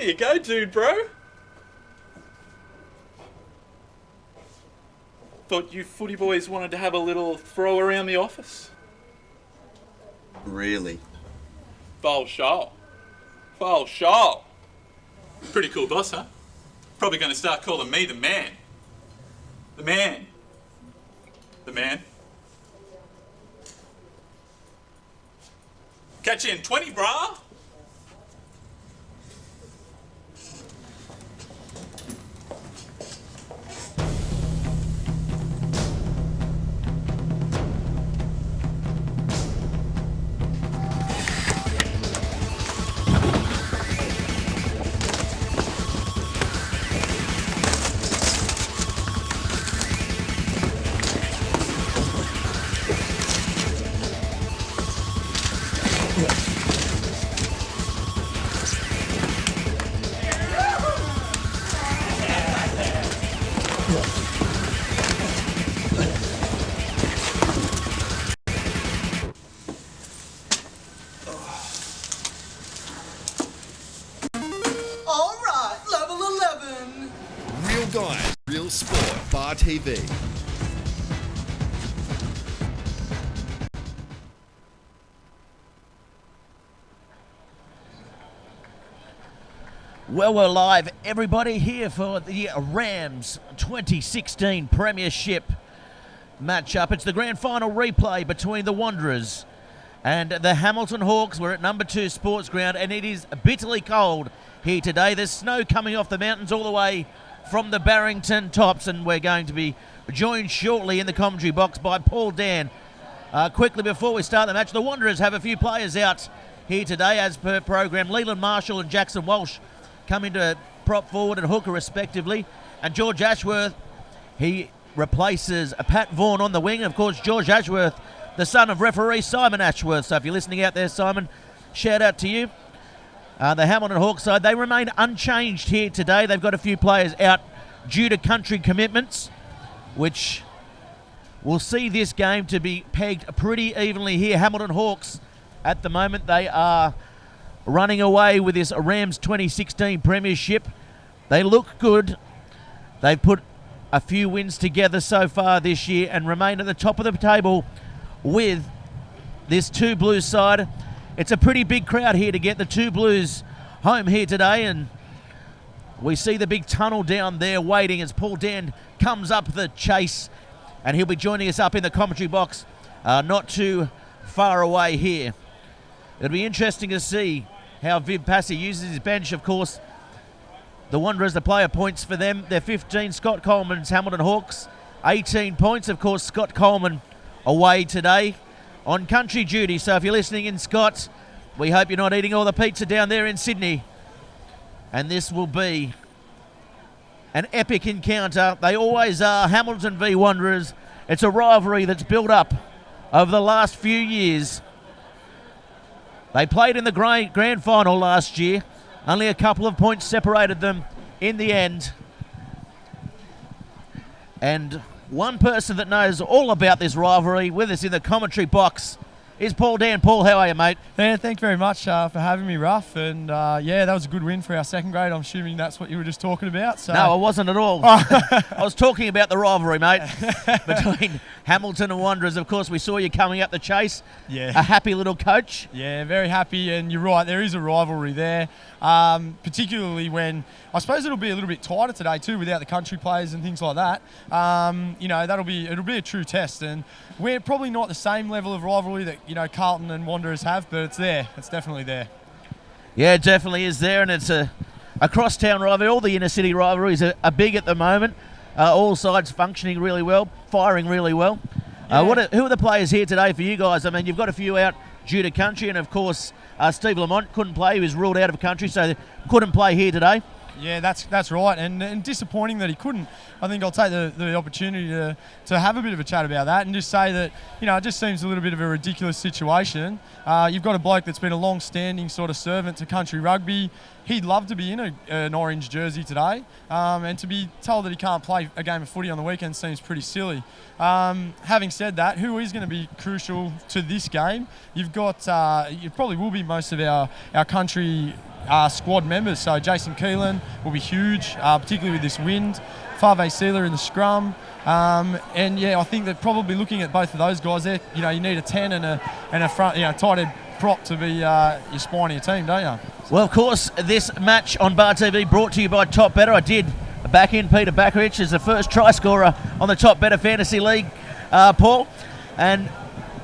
you go, dude, bro. Thought you footy boys wanted to have a little throw around the office. Really? Foul show. Foul show. Pretty cool boss, huh? Probably going to start calling me the man. The man. The man. Catch you in 20, brah. Guys, Real Sport, Bar TV. Well, we're live, everybody, here for the Rams 2016 Premiership matchup. It's the grand final replay between the Wanderers and the Hamilton Hawks. We're at number 2 Sports Ground, and it is bitterly cold here today. There's snow coming off the mountains all the way from the Barrington Tops, and we're going to be joined shortly in the commentary box by Paul Dan. Quickly before we start the match, the Wanderers have a few players out here today as per program. Leland Marshall and Jackson Walsh come into prop forward and hooker respectively, and George Ashworth, he replaces Pat Vaughan on the wing. And of course, George Ashworth, the son of referee Simon Ashworth. So if you're listening out there, Simon, shout out to you. The Hamilton Hawks side, they remain unchanged here today. They've got a few players out due to country commitments, which will see this game to be pegged pretty evenly here. Hamilton Hawks, at the moment, they are running away with this Rams 2016 Premiership. They look good. They've put a few wins together so far this year and remain at the top of the table with this 2 Blues side. It's a pretty big crowd here to get the 2 Blues home here today, and we see the big tunnel down there waiting as Paul Dan comes up the chase, and he'll be joining us up in the commentary box not too far away here. It'll be interesting to see how Viv Passy uses his bench. Of course, the Wanderers, the player points for them, they're 15. Scott Coleman's Hamilton Hawks, 18 points. Of course, Scott Coleman away today on country duty. So if you're listening in, Scott, we hope you're not eating all the pizza down there in Sydney. And this will be an epic encounter. They always are. Hamilton v Wanderers. It's a rivalry that's built up over the last few years. They played in the grand final last year. Only a couple of points separated them in the end. And one person that knows all about this rivalry with us in the commentary box is Paul Dan. Paul, how are you, mate? Yeah, thank you very much for having me, Ruff. And yeah, that was a good win for our second grade. I'm assuming that's what you were just talking about. So. No, I wasn't at all. I was talking about the rivalry, mate, between Hamilton and Wanderers. Of course, we saw you coming up the chase. Yeah. A happy little coach. Yeah, very happy. And you're right, there is a rivalry there, particularly when I suppose it'll be a little bit tighter today too, without the country players and things like that. You know, it'll be a true test, and we're probably not the same level of rivalry that Carlton and Wanderers have, but it's there. It's definitely there. Yeah, it definitely is there, and it's a crosstown rivalry. All the inner city rivalries are big at the moment. All sides functioning really well, firing really well. Yeah. Who are the players here today for you guys? I mean, you've got a few out due to country, and of course, Steve Lamont couldn't play. He was ruled out of country, so couldn't play here today. Yeah, that's right, and disappointing that he couldn't. I think I'll take the opportunity to have a bit of a chat about that and just say that, it just seems a little bit of a ridiculous situation. You've got a bloke that's been a long-standing sort of servant to country rugby. He'd love to be in an orange jersey today, and to be told that he can't play a game of footy on the weekend seems pretty silly. Having said that, who is going to be crucial to this game? You've got, you probably will be most of our country squad members. So Jason Keelan will be huge, particularly with this wind. Fave Sealer in the scrum. And yeah, I think that probably looking at both of those guys there, you know, you need a 10 and a front, tight end prop to be your spine of your team, don't you? Well, of course, this match on Bar TV brought to you by Top Better. I did back in Peter Backerich as the first try scorer on the Top Better Fantasy League, Paul. And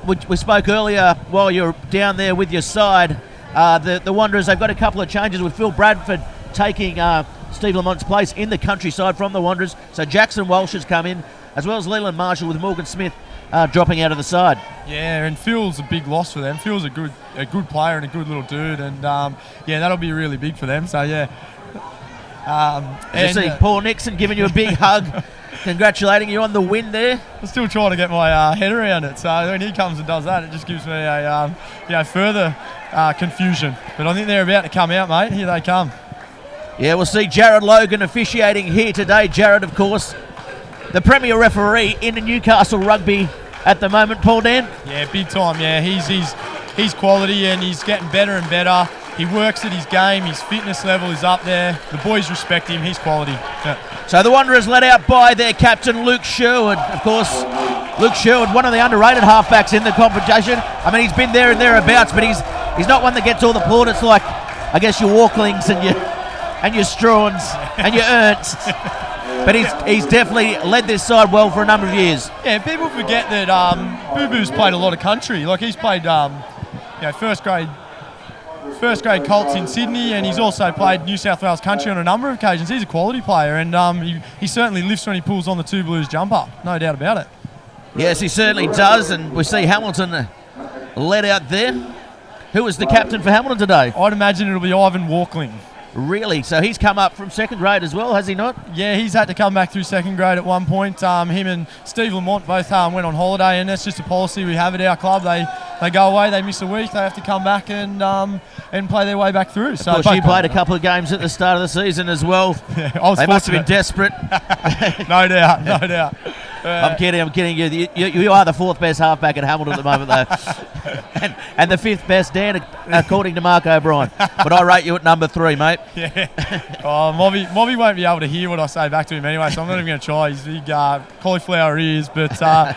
we spoke earlier while you were down there with your side. The Wanderers, they've got a couple of changes with Phil Bradford taking Steve Lamont's place in the countryside from the Wanderers. So Jackson Walsh has come in, as well as Leland Marshall with Morgan Smith dropping out of the side. Yeah, and Phil's a big loss for them. Phil's a good player and a good little dude, and yeah, that'll be really big for them. So yeah. And see Paul Nixon giving you a big hug, congratulating you on the win there. I'm still trying to get my head around it. So when he comes and does that, it just gives me a further confusion. But I think they're about to come out, mate. Here they come. Yeah, we'll see Jared Logan officiating here today. Jared, of course, the premier referee in Newcastle Rugby at the moment, Paul Dan. Yeah, big time. Yeah, he's quality and he's getting better and better. He works at his game. His fitness level is up there. The boys respect him. He's quality. Yeah. So the Wanderers led out by their captain, Luke Sherwood. Of course, Luke Sherwood, one of the underrated halfbacks in the competition. I mean, he's been there and thereabouts, but he's not one that gets all the plaudits like, I guess, your Walklings and your Straughns and your Ernsts. But he's definitely led this side well for a number of years. Yeah, people forget that Boo Boo's played a lot of country. Like he's played, first grade Colts in Sydney, and he's also played New South Wales country on a number of occasions. He's a quality player, and he certainly lifts when he pulls on the Two Blues jumper. No doubt about it. Yes, he certainly does, and we see Hamilton led out there. Who was the captain for Hamilton today? I'd imagine it'll be Ivan Walkling. Really? So he's come up from second grade as well, has he not? Yeah, he's had to come back through second grade at one point. Him and Steve Lamont both went on holiday, and that's just a policy we have at our club. They go away, they miss a week, they have to come back and play their way back through. So of course, you played a couple of games at the start of the season as well. Yeah, they must have been desperate. No doubt. I'm kidding you. You are the fourth best halfback at Hamilton at the moment, though. and the fifth best, Dan, according to Mark O'Brien. But I rate you at number 3, mate. Yeah. Oh, Mobby won't be able to hear what I say back to him anyway, so I'm not even going to try. He's big cauliflower ears, but I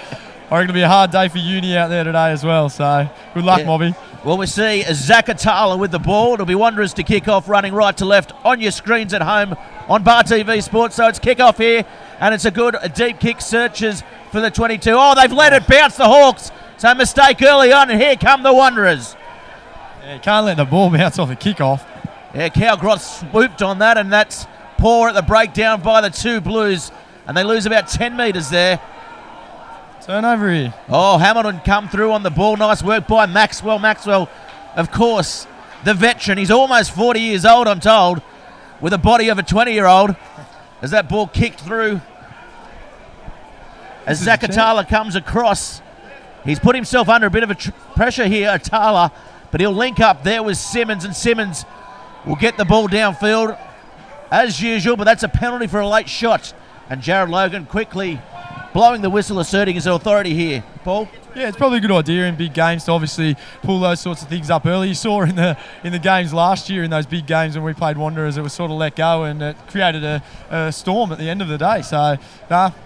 reckon it'll be a hard day for uni out there today as well. So good luck, Mobby. Well, we see Zakatala with the ball. It'll be Wanderers to kick off, running right to left on your screens at home on Bar TV Sports. So it's kick off here, and it's a good deep kick. Searches for the 22. Oh, they've let it bounce, the Hawks. So mistake early on, and here come the Wanderers. Yeah, you can't let the ball bounce off the kickoff. Yeah, Cowgroth swooped on that, and that's poor at the breakdown by the Two Blues, and they lose about 10 metres there. Turnover here. Oh, Hamilton come through on the ball. Nice work by Maxwell. Maxwell, of course, the veteran. He's almost 40 years old, I'm told, with a body of a 20-year-old. As that ball kicked through. As Zakatala comes across. He's put himself under a bit of pressure here, Atala, but he'll link up there with Simmons, and Simmons will get the ball downfield as usual, but that's a penalty for a late shot. And Jared Logan quickly blowing the whistle, asserting his authority here. Paul? Yeah, it's probably a good idea in big games to obviously pull those sorts of things up early. You saw in the games last year, in those big games when we played Wanderers, it was sort of let go, and it created a storm at the end of the day. So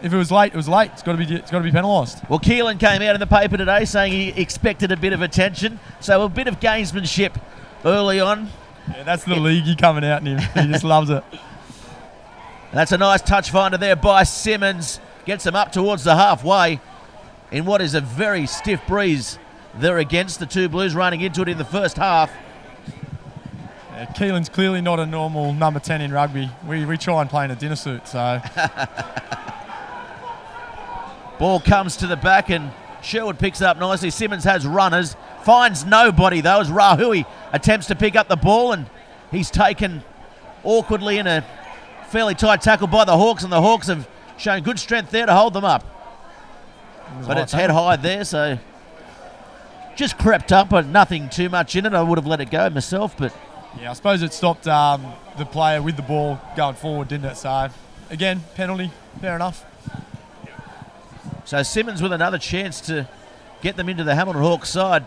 if it was late, it was late. It's got to be penalised. Well, Keelan came out in the paper today saying he expected a bit of attention, so a bit of gamesmanship early on. Yeah, that's the leaguey coming out in him. He just loves it. That's a nice touch finder there by Simmons. Gets them up towards the halfway in what is a very stiff breeze there against the Two Blues, running into it in the first half. Yeah, Keelan's clearly not a normal number 10 in rugby. We try and play in a dinner suit, so. Ball comes to the back, and Sherwood picks it up nicely. Simmons has runners, finds nobody though, as Rahui attempts to pick up the ball, and he's taken awkwardly in a fairly tight tackle by the Hawks, and the Hawks have shown good strength there to hold them up. But it's head high there, so just crept up, but nothing too much in it. I would have let it go myself, but yeah, I suppose it stopped the player with the ball going forward, didn't it? So again, penalty, fair enough. So Simmons with another chance to get them into the Hamilton Hawks side.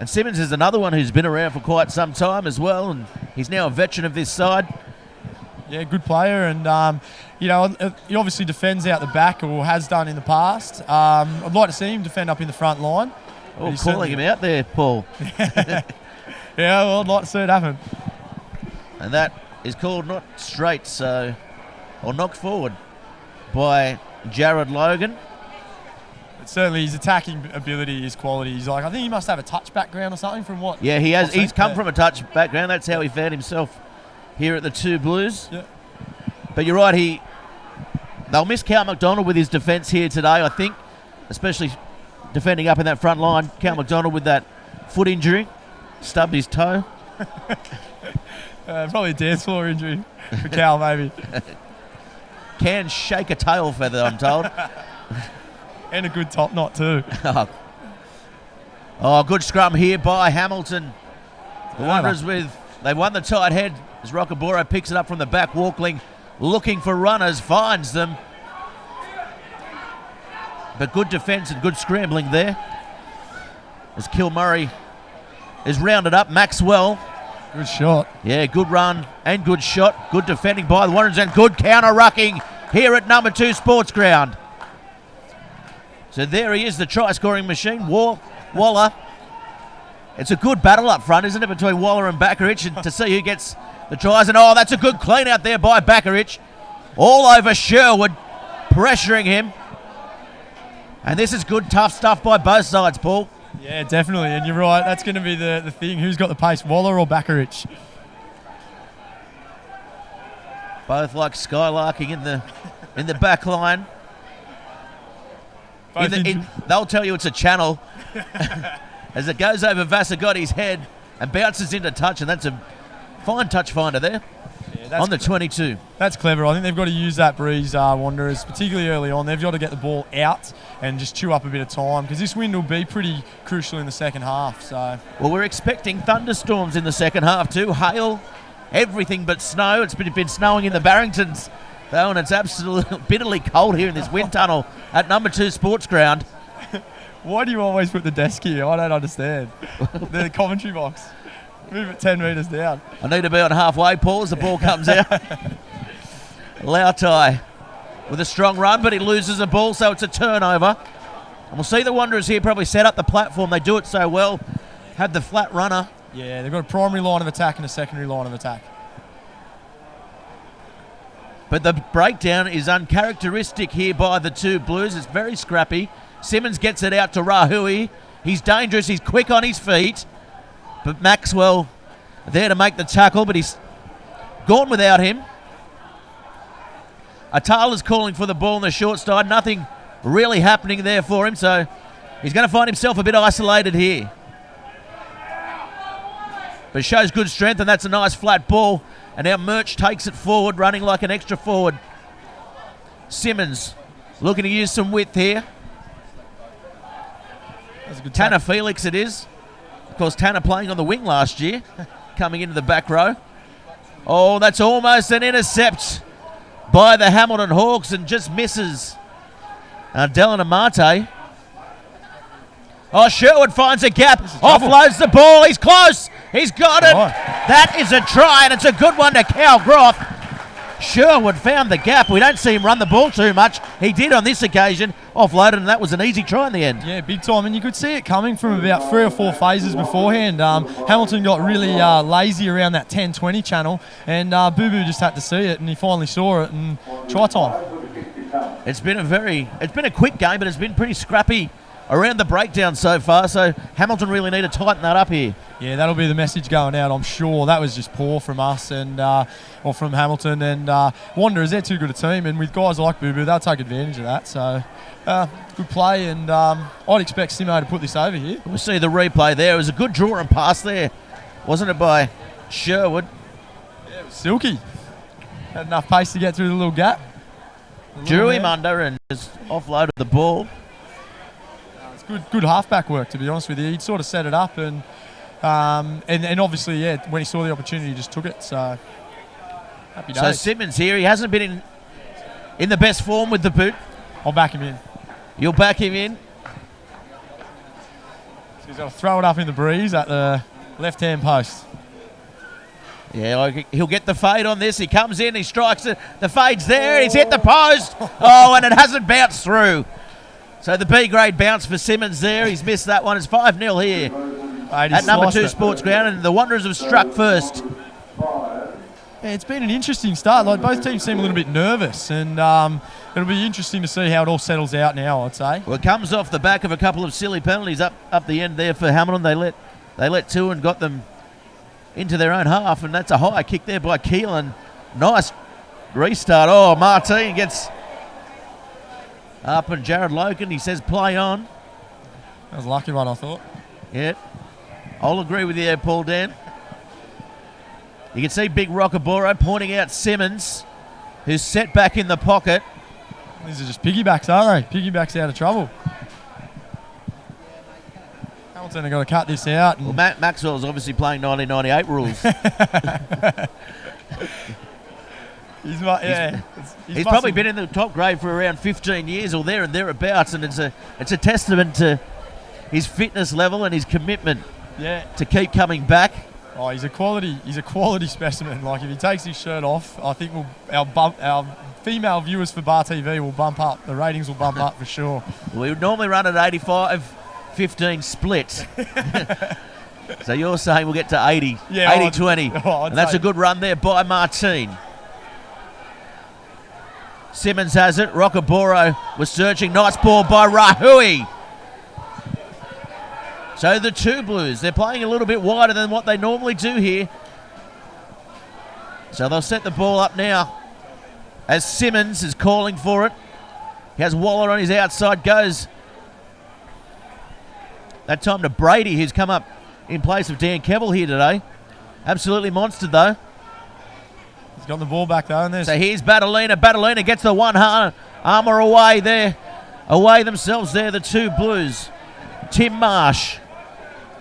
And Simmons is another one who's been around for quite some time as well, and he's now a veteran of this side. Yeah, good player, and he obviously defends out the back, or has done in the past. I'd like to see him defend up in the front line. Oh, calling him out there, Paul. Yeah, well, I'd like to see it happen. And that is called not straight, or knocked forward by Jared Logan. But certainly his attacking ability, his quality, I think he must have a touch background or something from what. Yeah, he has. He's come from a touch background. That's how he found himself here at the Two Blues. Yeah. But you're right, they'll miss Cal McDonald with his defence here today, I think, especially defending up in that front line. Cal McDonald with that foot injury, stubbed his toe. Probably a dance floor injury for Cal, maybe. Can shake a tail feather, I'm told. And a good top knot too. Oh, good scrum here by Hamilton. The Wanderers they've won the tight head as Rockabora picks it up from the back. Walkling looking for runners, finds them. But good defence and good scrambling there. As Kilmurray is rounded up. Maxwell. Good shot. Yeah, good run and good shot. Good defending by the Wanderers and good counter-rucking here at number 2 Sports Ground. So there he is, the try-scoring machine, Waller. It's a good battle up front, isn't it, between Waller and Bakarich, and to see who gets the tries. And oh, that's a good clean out there by Bakarich. All over Sherwood, pressuring him. And this is good, tough stuff by both sides, Paul. Yeah, definitely. And you're right, that's going to be the thing. Who's got the pace, Waller or Bakarich? Both like skylarking in the back line. They'll tell you it's a channel as it goes over Vasagotti's head and bounces into touch, and that's a fine touch finder there on the 22. That's clever. I think they've got to use that breeze, Wanderers, particularly early on. They've got to get the ball out and just chew up a bit of time, because this wind will be pretty crucial in the second half. So, well, we're expecting thunderstorms in the second half too. Hail, everything but snow. It's been snowing in the Barringtons, though, and it's absolutely bitterly cold here in this wind tunnel at number 2 Sports Ground. Why do you always put the desk here? I don't understand. The commentary box. Move it 10 metres down. I need to be on halfway, Paul, as the ball comes out. Lautai with a strong run, but he loses the ball, so it's a turnover. And we'll see the Wanderers here probably set up the platform. They do it so well. Have the flat runner. Yeah, they've got a primary line of attack and a secondary line of attack. But the breakdown is uncharacteristic here by the 2 Blues. It's very scrappy. Simmons gets it out to Rahui. He's dangerous. He's quick on his feet. But Maxwell there to make the tackle, but he's gone without him. Atala's calling for the ball on the short side. Nothing really happening there for him, so he's going to find himself a bit isolated here. But shows good strength, and that's a nice flat ball. And now Murch takes it forward, running like an extra forward. Simmons looking to use some width here. Tanner Felix it is. Of course, Tanner playing on the wing last year, coming into the back row. Oh, that's almost an intercept by the Hamilton Hawks and just misses Dylan Amate. Oh, Sherwood finds a gap, offloads the ball, he's close, he's got it. That is a try, and it's a good one to Cal Groff. Sherwood found the gap. We don't see him run the ball too much. He did on this occasion, offloaded, and that was an easy try in the end. Yeah, big time, and you could see it coming from about 3 or 4 phases beforehand. Hamilton got really lazy around that 10-20 channel, and Boo Boo just had to see it, and he finally saw it, and try time. It's been a quick game, but it's been pretty scrappy around the breakdown so far, so Hamilton really need to tighten that up here. Yeah, that'll be the message going out, I'm sure. That was just poor from us or from Hamilton. And Wanderers, they're too good a team, and with guys like Boo Boo, they'll take advantage of that. So, good play, and I'd expect Simo to put this over here. We'll see the replay there. It was a good draw and pass there, wasn't it, by Sherwood? Yeah, it was silky. Had enough pace to get through the little gap. Drew him under and just offloaded the ball. Good halfback work, to be honest with you. He'd sort of set it up, and obviously, yeah, when he saw the opportunity, he just took it. So, happy days. So Simmons here, he hasn't been in the best form with the boot. I'll back him in. You'll back him in? He's He's got to throw it up in the breeze at the left-hand post. Yeah, he'll get the fade on this. He comes in, he strikes it. The fade's there. He's hit the post. Oh, and it hasn't bounced through. So the B-grade bounce for Simmons there. He's missed that one. It's 5-0 here at number 2 Sports Ground, and the Wanderers have struck first. Yeah, it's been an interesting start. Like, both teams seem a little bit nervous, and it'll be interesting to see how it all settles out now, I'd say. Well, it comes off the back of a couple of silly penalties up the end there for Hamilton. They let two and got them into their own half, and that's a high kick there by Keelan. Nice restart. Oh, Martin gets up, and Jared Logan, he says play on. That was a lucky one, I thought. Yeah, I'll agree with you there, Paul Dan. You can see Big Rockaboro pointing out Simmons, who's set back in the pocket. These are just piggybacks, aren't they? Piggybacks out of trouble. Hamilton have got to cut this out. Well, Maxwell's obviously playing 1998 rules. He's probably been in the top grade for around 15 years or there and thereabouts, and it's a testament to his fitness level and his commitment to keep coming back. Oh, he's a quality specimen. Like, if he takes his shirt off, I think our female viewers for Bar TV will bump up. The ratings will bump up for sure. We would normally run at 85-15 split. So you're saying we'll get to 80, 80-20. And that's a good run there by Martin. Simmons has it. Rockaboro was searching. Nice ball by Rahui. So the 2 Blues, they're playing a little bit wider than what they normally do here. So they'll set the ball up now as Simmons is calling for it. He has Waller on his outside, goes that time to Brady, who's come up in place of Dan Kebbell here today. Absolutely monster, though. He's got the ball back, though. And so here's Batalina. Batalina gets the one armour away there. Away themselves there, the 2 Blues. Tim Marsh.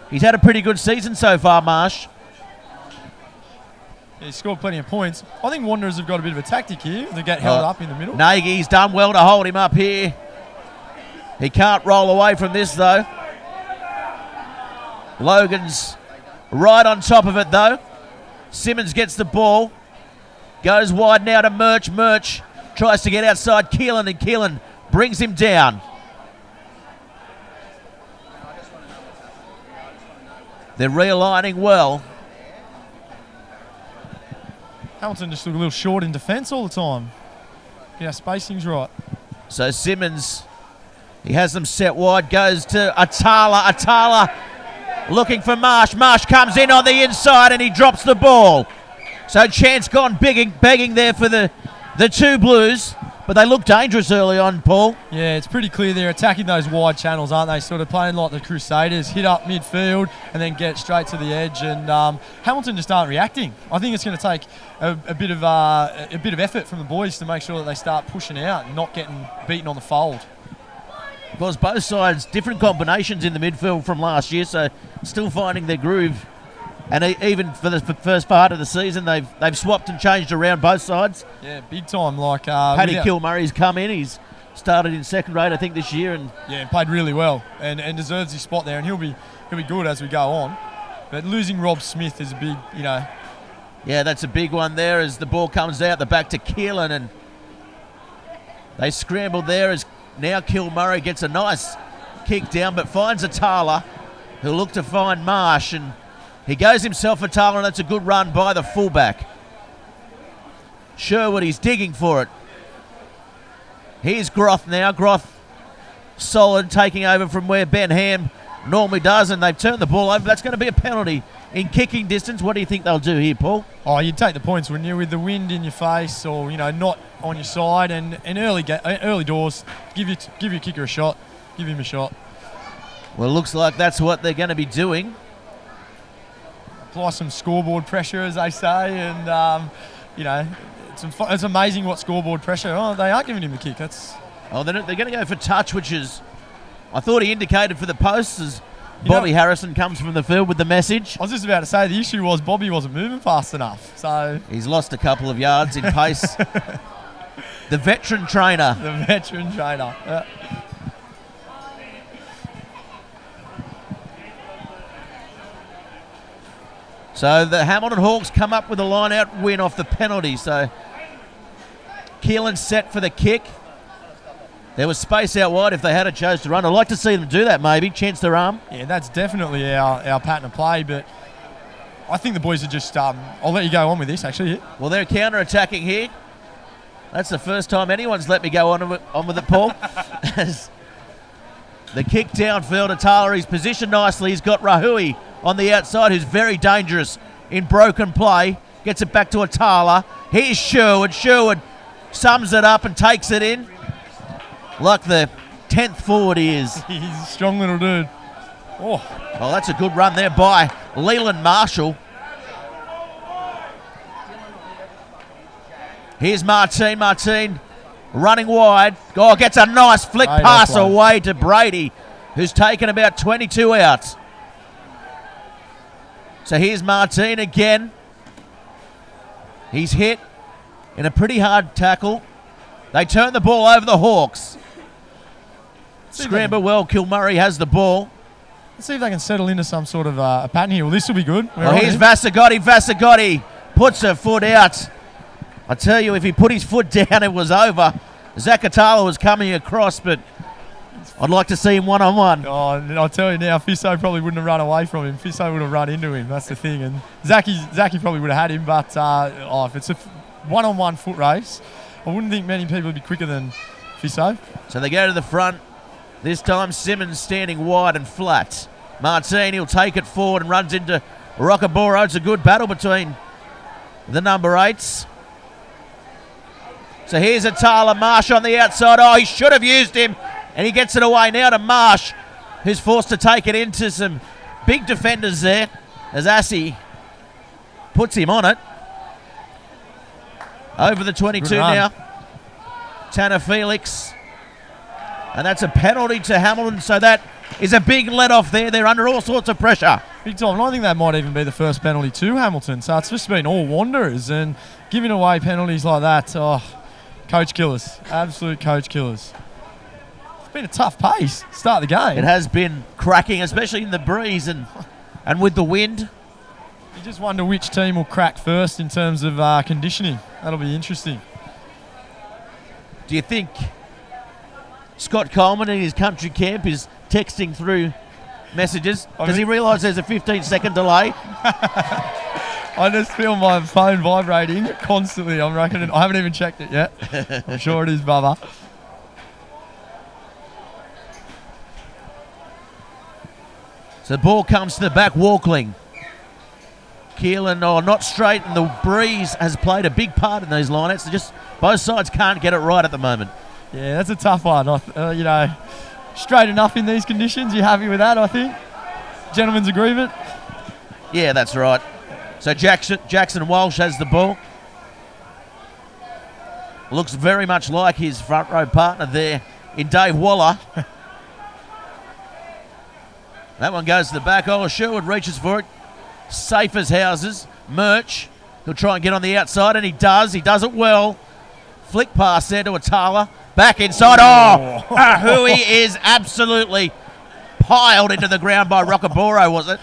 He's had a pretty good season so far, Marsh. Yeah, he scored plenty of points. I think Wanderers have got a bit of a tactic here to get held up in the middle. Nagy's done well to hold him up here. He can't roll away from this, though. Logan's right on top of it, though. Simmons gets the ball. Goes wide now to Murch. Murch tries to get outside Keelan, and Keelan brings him down. They're realigning well. Hamilton just look a little short in defence all the time. Yeah, spacing's right. So Simmons, he has them set wide, goes to Atala. Atala looking for Marsh. Marsh comes in on the inside and he drops the ball. So chance gone begging there for the 2 Blues. But they look dangerous early on, Paul. Yeah, it's pretty clear they're attacking those wide channels, aren't they? Sort of playing like the Crusaders, hit up midfield and then get straight to the edge. And Hamilton just aren't reacting. I think it's going to take a bit of effort from the boys to make sure that they start pushing out and not getting beaten on the fold. Because both sides, different combinations in the midfield from last year, so still finding their groove. And even for the first part of the season, they've swapped and changed around both sides. Yeah, big time. Like Paddy Kilmurray's come in. He's started in second grade, I think, this year, and played really well and deserves his spot there. And he'll be good as we go on. But losing Rob Smith is a big, Yeah, that's a big one there as the ball comes out the back to Keelan, and they scrambled there as now Kilmurray gets a nice kick down, but finds Atala, who'll look to find Marsh, and he goes himself for Atala, and that's a good run by the fullback. Sherwood, he's digging for it. Here's Groth now. Groth solid, taking over from where Ben Ham normally does, and they've turned the ball over. That's going to be a penalty in kicking distance. What do you think they'll do here, Paul? Oh, you'd take the points, wouldn't you, with the wind in your face or, not on your side, and early doors, give your kicker a shot. Give him a shot. Well, it looks like that's what they're going to be doing. Apply some scoreboard pressure, as they say, and, it's amazing what scoreboard pressure. Oh, they are giving him the kick. They're going to go for touch, which is, I thought he indicated for the posts as Bobby Harrison comes from the field with the message. I was just about to say the issue was Bobby wasn't moving fast enough, so he's lost a couple of yards in pace. The veteran trainer. So the Hamilton Hawks come up with a line-out win off the penalty. So Keelan set for the kick. There was space out wide if they had a chose to run. I'd like to see them do that maybe, chance their arm. Yeah, that's definitely our pattern of play, but I think the boys are just, I'll let you go on with this actually. Yeah. Well, they're counter-attacking here. That's the first time anyone's let me go on with it, Paul. As the kick downfield, Atala, he's positioned nicely. He's got Rahui on the outside, who's very dangerous in broken play. Gets it back to Atala. Here's Sherwood. Sherwood sums it up and takes it in. Like the 10th forward he is. He's a strong little dude. Oh, well, that's a good run there by Leland Marshall. Here's Martin. Martin running wide. Oh, gets a nice flick pass away to Brady, who's taken about 22 out. So here's Martin again. He's hit in a pretty hard tackle. They turn the ball over the Hawks. Scramble well. Kilmurray has the ball. Let's see if they can settle into some sort of a pattern here. Well, this will be good. Oh, here's Vasagotti. Vasagotti puts her foot out. I tell you, if he put his foot down, it was over. Zakatala was coming across, but I'd like to see him one-on-one. Oh, I'll tell you now, Fisso probably wouldn't have run away from him. Fisso would have run into him. That's the thing. And Zaki probably would have had him, but if it's a one-on-one foot race, I wouldn't think many people would be quicker than Fisso. So they go to the front. This time Simmons standing wide and flat. Martin, he'll take it forward and runs into Rockaboro. It's a good battle between the number 8s. So here's Atala. Marsh on the outside. Oh, he should have used him. And he gets it away now to Marsh, who's forced to take it into some big defenders there as Assi puts him on it. Over the 22 now. Tanner Felix. And that's a penalty to Hamilton, so that is a big let-off there. They're under all sorts of pressure. Big time. And I think that might even be the first penalty to Hamilton. So it's just been all wanderers. And giving away penalties like that, coach killers. Absolute coach killers. It's been a tough pace to start the game. It has been cracking, especially in the breeze and with the wind. You just wonder which team will crack first in terms of conditioning. That'll be interesting. Do you think Scott Coleman in his country camp is texting through messages? Does he realise there's a 15-second delay? I just feel my phone vibrating constantly. I'm reckoning. I haven't even checked it yet. I'm sure it is, Bubba. So the ball comes to the back, Walkling. Keelan, not straight, and the breeze has played a big part in these lineouts. So just both sides can't get it right at the moment. Yeah, that's a tough one. Straight enough in these conditions. You happy with that, I think? Gentleman's agreement? Yeah, that's right. So Jackson Walsh has the ball. Looks very much like his front row partner there in Dave Waller. That one goes to the back. Oh, Sherwood reaches for it. Safe as houses. Murch, he'll try and get on the outside, and he does. He does it well. Flick pass there to Atala. Back inside. Oh, Ahui is absolutely piled into the ground by Rockaboro, was it?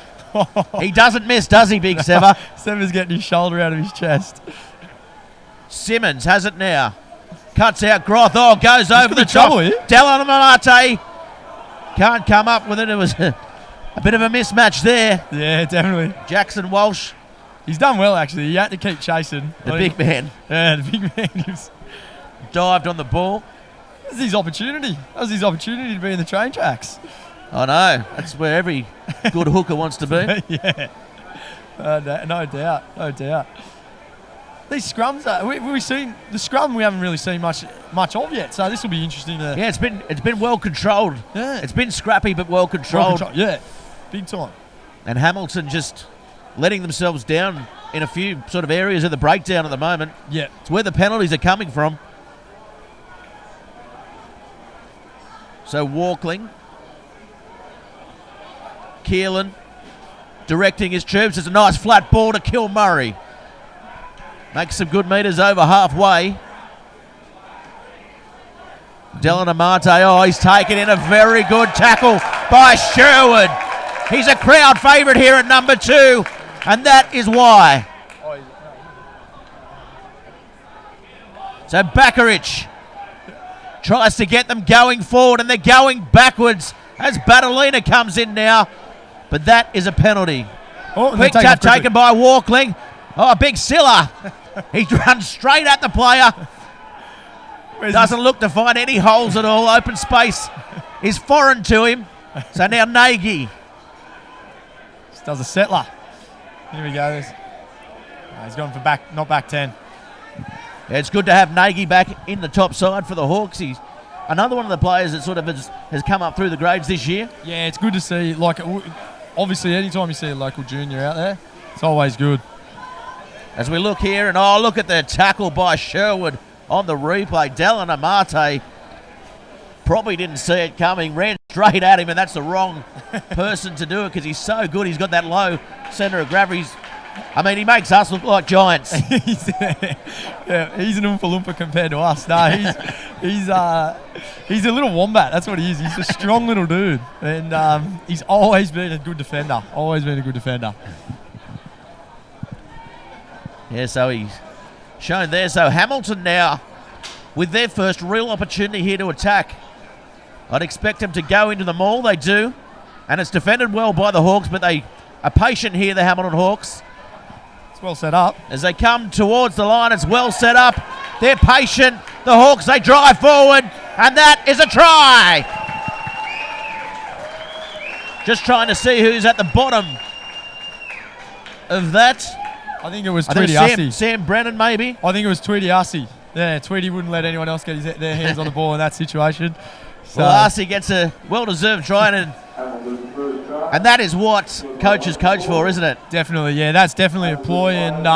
He doesn't miss, does he, Big Sever? Sever's getting his shoulder out of his chest. Simmons has it now. Cuts out Groth. Oh, goes over the top. Dallin Malate can't come up with it. It was a bit of a mismatch there. Yeah, definitely. Jackson Walsh. He's done well, actually. He had to keep chasing. The big man. Yeah, the big man. Dived on the ball. That was his opportunity. That was his opportunity to be in the train tracks. I know. That's where every good hooker wants to be. Yeah. No doubt. No doubt. These scrums, we've seen the scrum. We haven't really seen much of yet. So this will be interesting. Yeah, it's been well controlled. Yeah, it's been scrappy but well controlled. Yeah, big time. And Hamilton just letting themselves down in a few sort of areas of the breakdown at the moment. Yeah, it's where the penalties are coming from. So Walkling, Keelan directing his troops. It's a nice flat ball to Kilmurray. Makes some good metres over halfway. Dylan Amate, he's taken in a very good tackle by Sherwood. He's a crowd favourite here at number 2. And that is why. So Bakaric tries to get them going forward, and they're going backwards as Batalina comes in now. But that is a penalty. Quick touch taken by Walkling. Oh, Big Silla. He runs straight at the player. Doesn't look to find any holes at all. Open space is foreign to him. So now Nagy. Just does a settler. Here we go. He's gone for not back 10. Yeah, it's good to have Nagy back in the top side for the Hawks. He's another one of the players that sort of has come up through the grades this year. Yeah, it's good to see. Like, obviously, anytime you see a local junior out there, it's always good. As we look here, and look at the tackle by Sherwood on the replay. Dallin Amate probably didn't see it coming, ran straight at him, and that's the wrong person to do it because he's so good. He's got that low centre of gravity. He makes us look like giants. He's an Oompa Loompa compared to us. No, he's a little wombat. That's what he is. He's a strong little dude, and he's always been a good defender. Always been a good defender. Yeah, so he's shown there. So Hamilton now with their first real opportunity here to attack. I'd expect them to go into the maul. They do, and it's defended well by the Hawks, but they are patient here, the Hamilton Hawks. It's well set up. As they come towards the line, it's well set up. They're patient. The Hawks, they drive forward, and that is a try. Just trying to see who's at the bottom of that. I think it was Tweedy Hussey. Sam Brennan, maybe? I think it was Tweedy Hussey. Yeah, Tweedy wouldn't let anyone else get their hands on the ball in that situation. So. Well, Hussey gets a well-deserved try, and that is what coaches coach for, isn't it? Definitely, yeah. That's definitely a ploy, and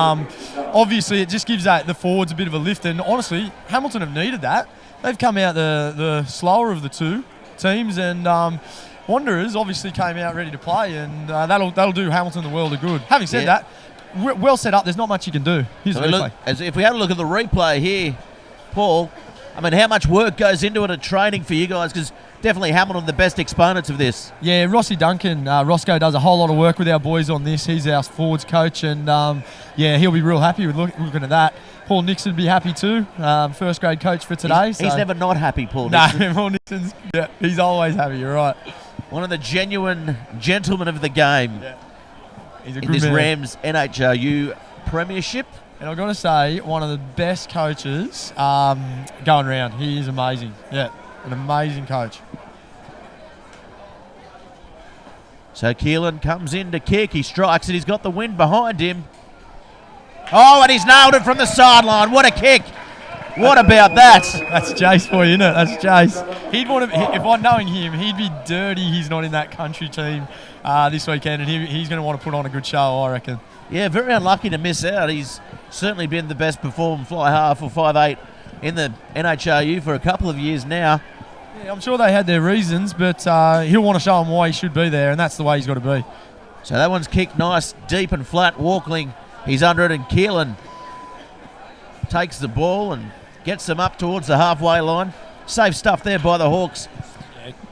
obviously it just gives the forwards a bit of a lift, and honestly, Hamilton have needed that. They've come out the slower of the two teams, and Wanderers obviously came out ready to play, and that'll do Hamilton the world of good. Having said that, well set up. There's not much you can do. Here's the replay. If we had a look at the replay here, Paul, how much work goes into it at training for you guys? Because definitely Hamilton the best exponents of this. Yeah, Rossi Duncan, Roscoe does a whole lot of work with our boys on this. He's our forwards coach, and he'll be real happy with looking at that. Paul Nixon be happy too, first grade coach for today. He's never not happy, Paul Nixon. No, Paul Nixon's, he's always happy, you're right. One of the genuine gentlemen of the game. Yeah. He's a good in this man. Rams NHRU premiership. And I've got to say, one of the best coaches going around. He is amazing. Yeah, an amazing coach. So Keelan comes in to kick. He strikes it. He's got the wind behind him. Oh, and he's nailed it from the sideline. What a kick. What about that? That's Jace for you, isn't it? That's Jace. He'd want to, if I'm knowing him, he'd be dirty he's not in that country team this weekend, and he's going to want to put on a good show, I reckon. Yeah, very unlucky to miss out. He's certainly been the best performing fly half or 5'8" in the NHRU for a couple of years now. Yeah, I'm sure they had their reasons, but he'll want to show them why he should be there, and that's the way he's got to be. So that one's kicked nice, deep and flat. Walkling, he's under it, and Keelan takes the ball and gets them up towards the halfway line. Safe stuff there by the Hawks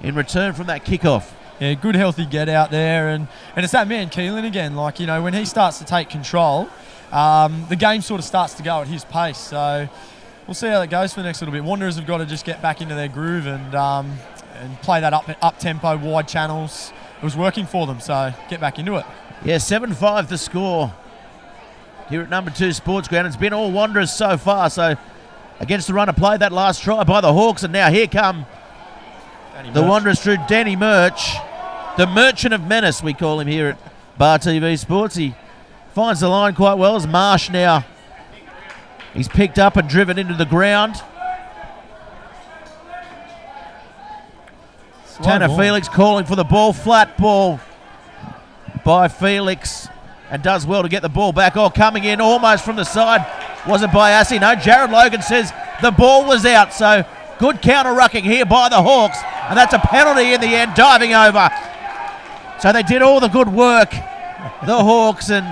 in return from that kickoff. Yeah, good healthy get out there, and it's that man Keelan again. Like, when he starts to take control, the game sort of starts to go at his pace. So we'll see how that goes for the next little bit. Wanderers have got to just get back into their groove and play that up tempo, wide channels. It was working for them, so get back into it. Yeah, 7-5 the score here at number 2 Sports Ground. It's been all Wanderers so far. So against the run of play, that last try by the Hawks, and now here come the Wanderers through Danny Murch, the Merchant of Menace, we call him here at Bar TV Sports. He finds the line quite well as Marsh now. He's picked up and driven into the ground. Tanner Felix calling for the ball. Flat ball by Felix, and does well to get the ball back. Oh, coming in almost from the side. Was it by Assey? No, Jared Logan says the ball was out. So good counter-rucking here by the Hawks, and that's a penalty in the end, diving over. So they did all the good work, the Hawks, and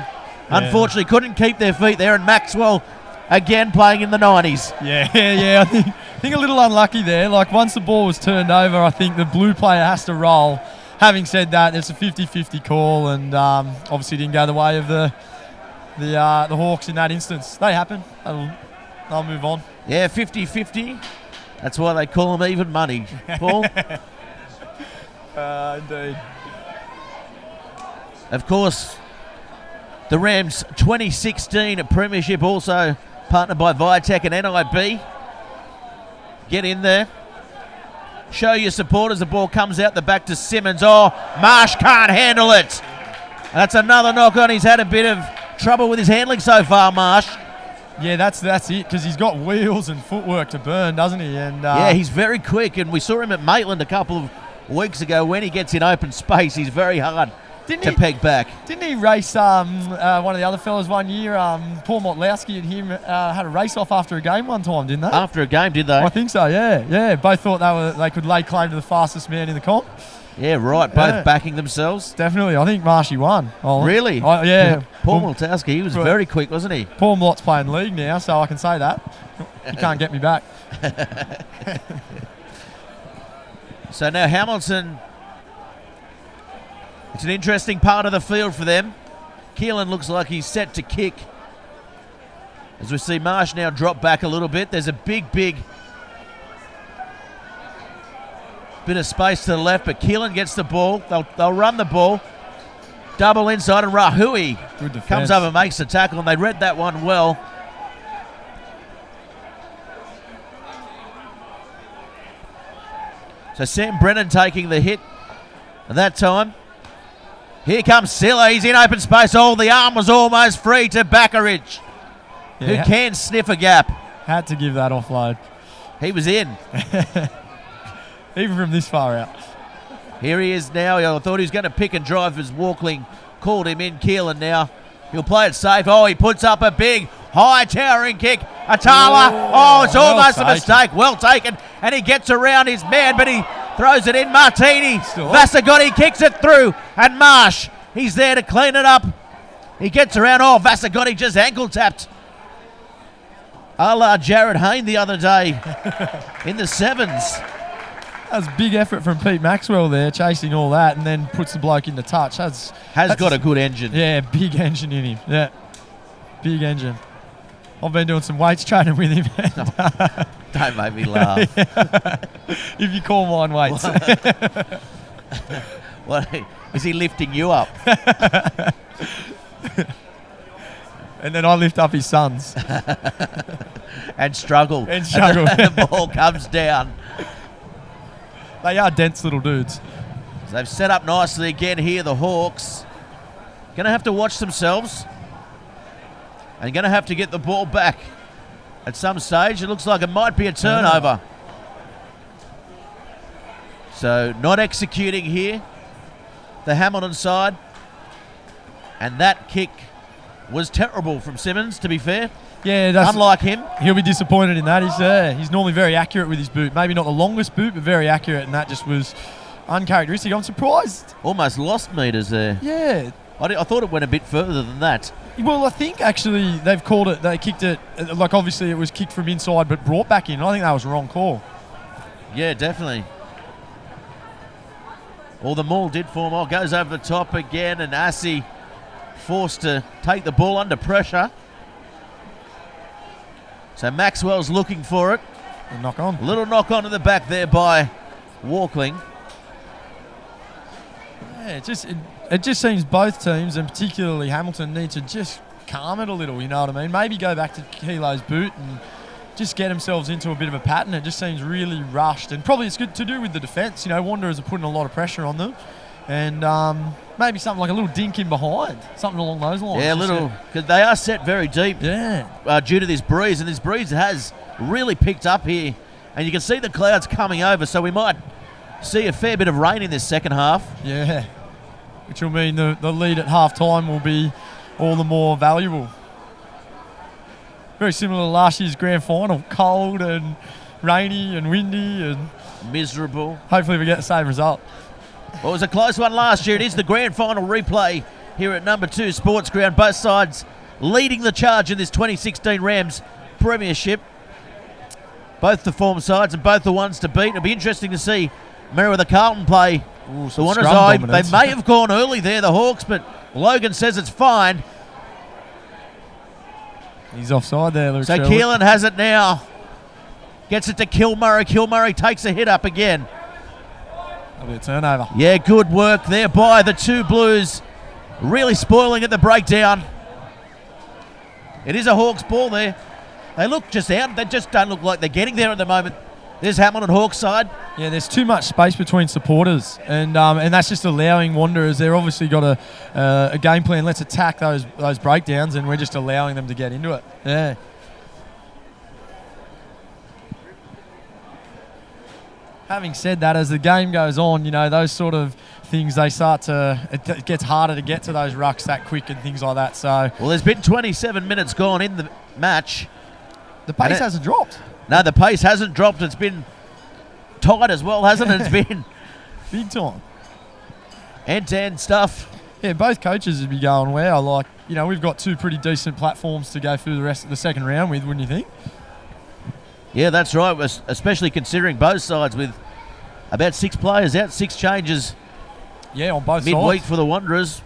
unfortunately couldn't keep their feet there. And Maxwell again playing in the 90s. Yeah. I think a little unlucky there. Like, once the ball was turned over, I think the blue player has to roll. having said that, it's a 50-50 call, and obviously didn't go the way of the Hawks in that instance. They happen. They'll move on. Yeah, 50-50. That's why they call them even money, Paul. Indeed. Of course, the Rams 2016 Premiership also partnered by Viatech and NIB. Get in there. Show your support as the ball comes out the back to Simmons. Oh, Marsh can't handle it. That's another knock on. He's had a bit of trouble with his handling so far, Marsh. Yeah, that's it, because he's got wheels and footwork to burn, doesn't he? And yeah, he's very quick, and we saw him at Maitland a couple of weeks ago. When he gets in open space, he's very hard to peg back. Didn't he race one of the other fellas one year? Paul Motlowski and him had a race off after a game one time, didn't they? After a game, did they? I think so. Yeah. Both thought they could lay claim to the fastest man in the comp. Yeah, right. Both backing themselves. Definitely. I think Marshy won. Really? Yeah. Paul Motlowski, he was very quick, wasn't he? Paul Mott's playing league now, so I can say that. You can't get me back. So now Hamilton. It's an interesting part of the field for them. Keelan looks like he's set to kick. As we see Marsh now drop back a little bit. There's a big bit of space to the left, but Keelan gets the ball. They'll run the ball. Double inside, and Rahui comes over and makes the tackle, and they read that one well. So Sam Brennan taking the hit at that time. Here comes Silla. He's in open space. Oh, the arm was almost free to Backerich, who can sniff a gap. Had to give that offload. He was in. Even from this far out. Here he is now. I thought he was going to pick and drive as Walkling called him in. Keelan now. He'll play it safe. Oh, he puts up a big, high towering kick. Atala. Oh, it's almost a mistake. Well taken. And he gets around his man, but he throws it in. Martini. Vasagotti kicks it through. And Marsh, he's there to clean it up. He gets around. Oh, Vasagotti just ankle tapped. A la Jared Hayne the other day in the sevens. That was a big effort from Pete Maxwell there, chasing all that, and then puts the bloke in the touch. Has got a good engine. Yeah, big engine in him. Yeah, big engine. I've been doing some weights training with him. Don't make me laugh. If you call mine weights. What, is he lifting you up? And then I lift up his sons. And struggle. And the ball comes down. They are dense little dudes. So they've set up nicely again here, the Hawks. Going to have to watch themselves. And going to have to get the ball back at some stage. It looks like it might be a turnover. So not executing here, the Hamilton side. And that kick was terrible from Simmons, to be fair. Yeah, that's unlike him. He'll be disappointed in that. He's normally very accurate with his boot. Maybe not the longest boot, but very accurate, and that just was uncharacteristic. I'm surprised. Almost lost meters there. Yeah. I thought it went a bit further than that. Well, I think actually they've called it, they kicked it, like obviously it was kicked from inside but brought back in. I think that was a wrong call. Yeah, definitely. Well, the maul did form. Oh, goes over the top again, and Assi forced to take the ball under pressure. So Maxwell's looking for it. A knock on. Little knock on to the back there by Walkling. Yeah, it just seems both teams, and particularly Hamilton, need to just calm it a little, you know what I mean? Maybe go back to Kilo's boot and just get themselves into a bit of a pattern. It just seems really rushed, and probably it's good to do with the defence. You know, Wanderers are putting a lot of pressure on them, and maybe something like a little dink in behind, something along those lines. Yeah, a little, because they are set very deep. Yeah. Due to this breeze, and this breeze has really picked up here, and you can see the clouds coming over, so we might see a fair bit of rain in this second half. Yeah, which will mean the lead at half-time will be all the more valuable. Very similar to last year's grand final, cold and rainy and windy and miserable. Hopefully we get the same result. Well, it was a close one last year. It is the grand final replay here at number 2 Sports Ground. Both sides leading the charge in this 2016 Rams Premiership. Both the form sides and both the ones to beat. It'll be interesting to see Merriweather Carlton play Ooh, The some Wanderers, scrum they dominance. may have gone early there, the Hawks, but Logan says it's fine. He's offside there, Luke So Sherwood. Keelan has it now. Gets it to Kilmurray. Kilmurray takes a hit up again. That'll be a turnover. Yeah, good work there by the two Blues. Really spoiling at the breakdown. It is a Hawks ball there. They look just out. They just don't look like they're getting there at the moment. There's Hamilton Hawks side. Yeah, there's too much space between supporters, and that's just allowing Wanderers. They've obviously got a game plan. Let's attack those breakdowns, and we're just allowing them to get into it. Yeah. Having said that, as the game goes on, those sort of things, it gets harder to get to those rucks that quick and things like that. So, Well, there's been 27 minutes gone in the match. the pace hasn't dropped. No, the pace hasn't dropped. It's been tight as well, hasn't it? It's been Big time. end-to-end stuff. Yeah, both coaches would be going well. We've got two pretty decent platforms to go through the rest of the second round with, wouldn't you think? Yeah, that's right, especially considering both sides with about 6 players out, 6 changes Yeah, on both midweek sides. for the Wanderers.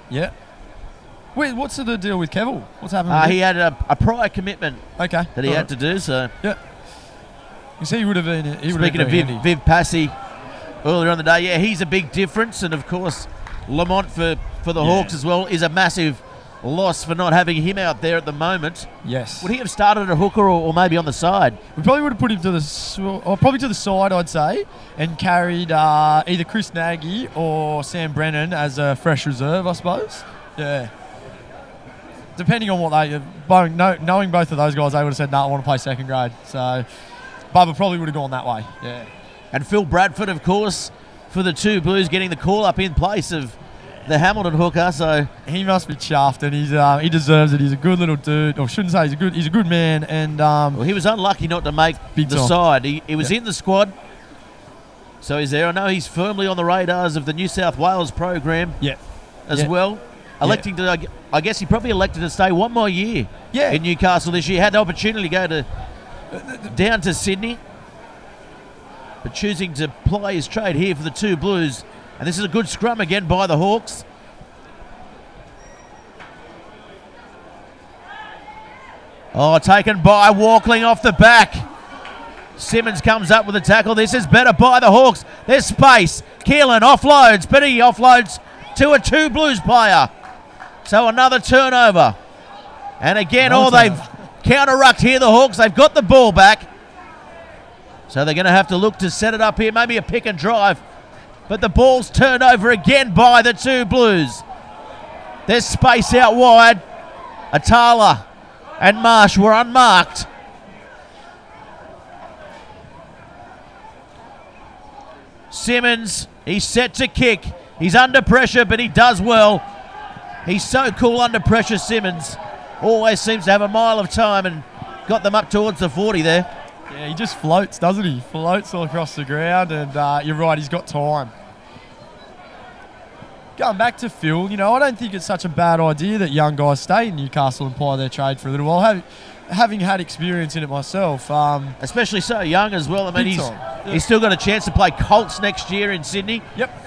Yeah. Wait, what's the deal with Kevill? What's happening with He him? had a prior commitment Okay. that he had to do, so... Yeah. You see, he would have been. Speaking of Viv Passy earlier on the day, yeah, he's a big difference, and of course Lamont for the Hawks as well is a massive loss for not having him out there at the moment. Yes. Would he have started at hooker or maybe on the side? We probably would have put him to the side, I'd say, and carried either Chris Nagy or Sam Brennan as a fresh reserve, I suppose. Yeah. Depending on what knowing both of those guys, they would have said, "No, I want to play second grade." So, Bubba probably would have gone that way. Yeah. And Phil Bradford, of course, for the two Blues, getting the call up in place of the Hamilton hooker. So He must be chuffed, and he deserves it. He's a good little dude, or shouldn't say he's a good man, and well, he was unlucky not to make Big the time. side. He was in the squad, so he's there. I know he's firmly on the radars of the New South Wales program as well. Electing to, I guess he probably elected to stay one more year in Newcastle this year. Had the opportunity to go down to Sydney, but choosing to play his trade here for the two Blues. And this is a good scrum again by the Hawks. Oh, taken by Walkling off the back. Simmons comes up with a tackle. This is better by the Hawks. There's space. Keelan offloads, but he offloads to a two Blues player. So another turnover. And again, they've counter-rucked here, the Hawks. They've got the ball back. So they're going to have to look to set it up here. Maybe a pick and drive. But the ball's turned over again by the two Blues. There's space out wide. Atala and Marsh were unmarked. Simmons, he's set to kick. He's under pressure, but he does well. He's so cool under pressure, Simmons. Always seems to have a mile of time and got them up towards the 40 there. Yeah, he just floats, doesn't he? Floats all across the ground, and you're right, he's got time. Going back to Phil, I don't think it's such a bad idea that young guys stay in Newcastle and ply their trade for a little while. Having had experience in it myself. Especially so young as well. I mean, Big he's still got a chance to play Colts next year in Sydney. Yep.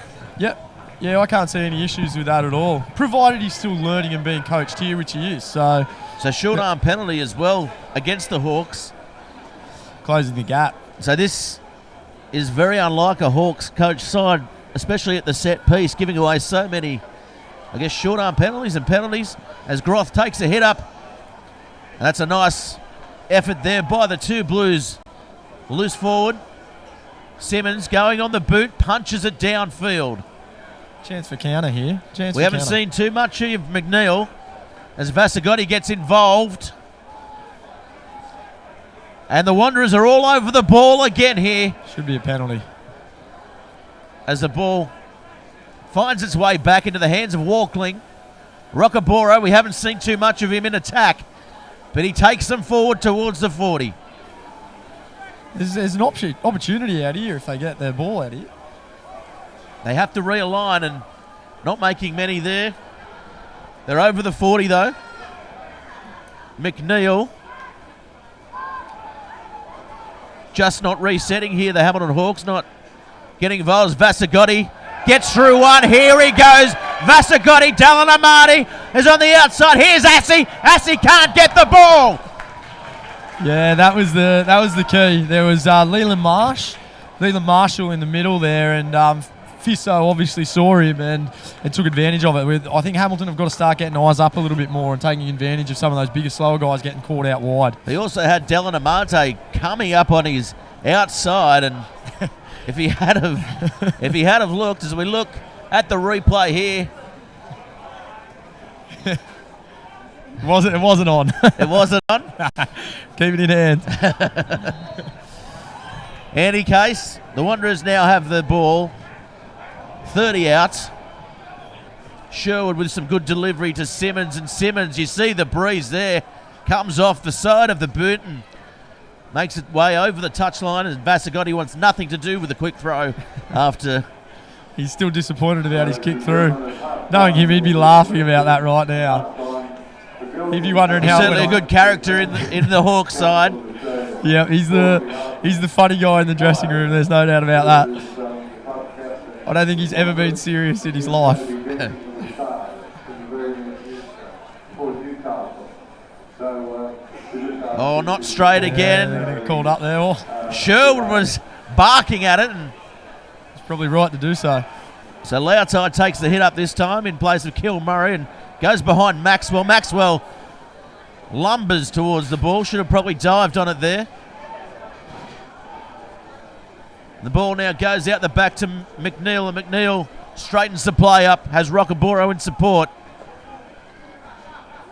Yeah, I can't see any issues with that at all, provided he's still learning and being coached here, which he is. So short arm penalty as well against the Hawks. Closing the gap. So this is very unlike a Hawks coach side, especially at the set piece, giving away so many, short arm penalties as Groth takes a hit up. And that's a nice effort there by the two Blues. Loose forward. Simmons going on the boot, punches it downfield. Chance for counter here. We haven't seen too much of McNeil as Vasagotti gets involved. And the Wanderers are all over the ball again here. Should be a penalty. As the ball finds its way back into the hands of Walkling. Rockaboro, we haven't seen too much of him in attack, but he takes them forward towards the 40. There's an opportunity out here if they get their ball out here. They have to realign and not making many there. They're over the 40 though. McNeil just not resetting here. The Hamilton Hawks not getting involved is Vasagotti. Gets through one. Here he goes. Vasagotti. Dallin Amati is on the outside. Here's Assy. Assy can't get the ball. Yeah, that was the key. There was Leland Marshall in the middle there, and Fisso obviously saw him and took advantage of it. I think Hamilton have got to start getting eyes up a little bit more and taking advantage of some of those bigger, slower guys getting caught out wide. He also had Dallin Amati coming up on his outside, and if he had have looked, as we look at the replay here, it wasn't on. It wasn't on. Keep it in hand. Any case, the Wanderers now have the ball. 30 out. Sherwood with some good delivery to Simmons, and Simmons, you see the breeze there, comes off the side of the boot and makes it way over the touchline, and Vasagotti wants nothing to do with the quick throw after. He's still disappointed about his kick through. Knowing him, he'd be laughing about that right now. He'd be wondering He's how. certainly a good character in the Hawks side. Yeah, he's the funny guy in the dressing room. There's no doubt about that. I don't think he's ever been serious in his life. Oh, not straight again. They're going to get called up there. Sherwood was barking at it, and it's probably right to do so. So Lautai takes the hit up this time in place of Kilmurray and goes behind Maxwell. Maxwell lumbers towards the ball. Should have probably dived on it there. The ball now goes out the back to McNeil, and McNeil straightens the play up, has Rockaboro in support.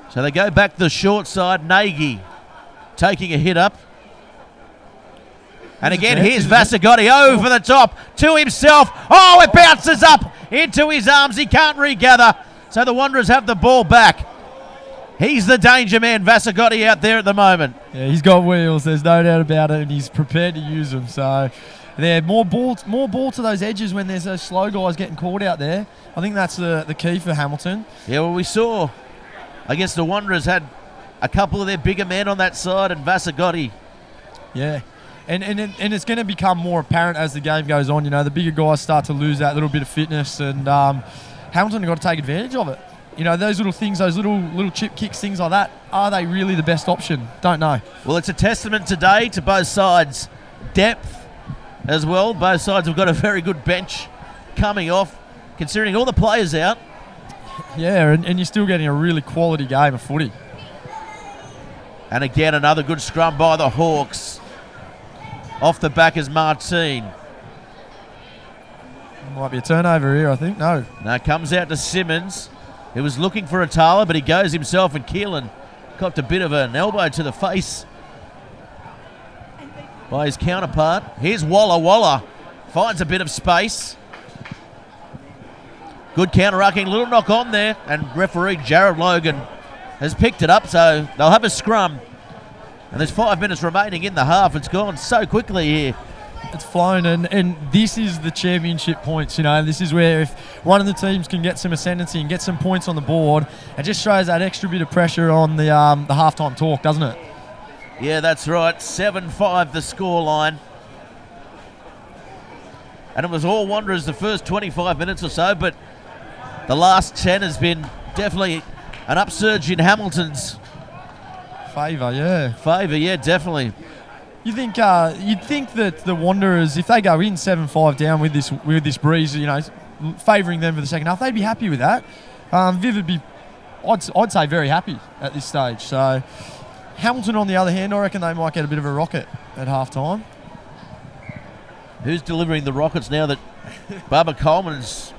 So they go back to the short side. Nagy taking a hit up. And again, here's Vasagotti over the top to himself. Oh, it bounces up into his arms. He can't regather. So the Wanderers have the ball back. He's the danger man, Vasagotti, out there at the moment. Yeah, he's got wheels. There's no doubt about it, and he's prepared to use them. So there, more ball to those edges when there's those slow guys getting caught out there. I think that's the key for Hamilton. Yeah, well, we saw, I guess the Wanderers had a couple of their bigger men on that side, and Vasagotti. Yeah. And it's going to become more apparent as the game goes on. You know, the bigger guys start to lose that little bit of fitness, and Hamilton have got to take advantage of it. You know, those little things, those little chip kicks, things like that, are they really the best option? Don't know. Well, it's a testament today to both sides' depth as well. Both sides have got a very good bench coming off, considering all the players out. Yeah, and you're still getting a really quality game of footy. And again, another good scrum by the Hawks. Off the back is Martin. Might be a turnover here, I think. No. Now comes out to Simmons. He was looking for a Tala, but he goes himself, and Keelan copped a bit of an elbow to the face by his counterpart. Here's Walla Walla. Finds a bit of space. Good counter-rucking. Little knock on there. And referee Jared Logan has picked it up, so they'll have a scrum. And there's 5 minutes remaining in the half. It's gone so quickly here. It's flown, and this is the championship points, you know. This is where if one of the teams can get some ascendancy and get some points on the board, it just shows that extra bit of pressure on the halftime talk, doesn't it? Yeah, that's right. 7-5 the scoreline. And it was all Wanderers the first 25 minutes or so, but the last 10 has been definitely an upsurge in Hamilton's favour, yeah, definitely. You'd think that the Wanderers, if they go in 7-5 down with this breeze, you know, favouring them for the second half, they'd be happy with that. Viv would be, I'd say, very happy at this stage. So Hamilton, on the other hand, I reckon they might get a bit of a rocket at half time. Who's delivering the rockets now that Bubba Coleman's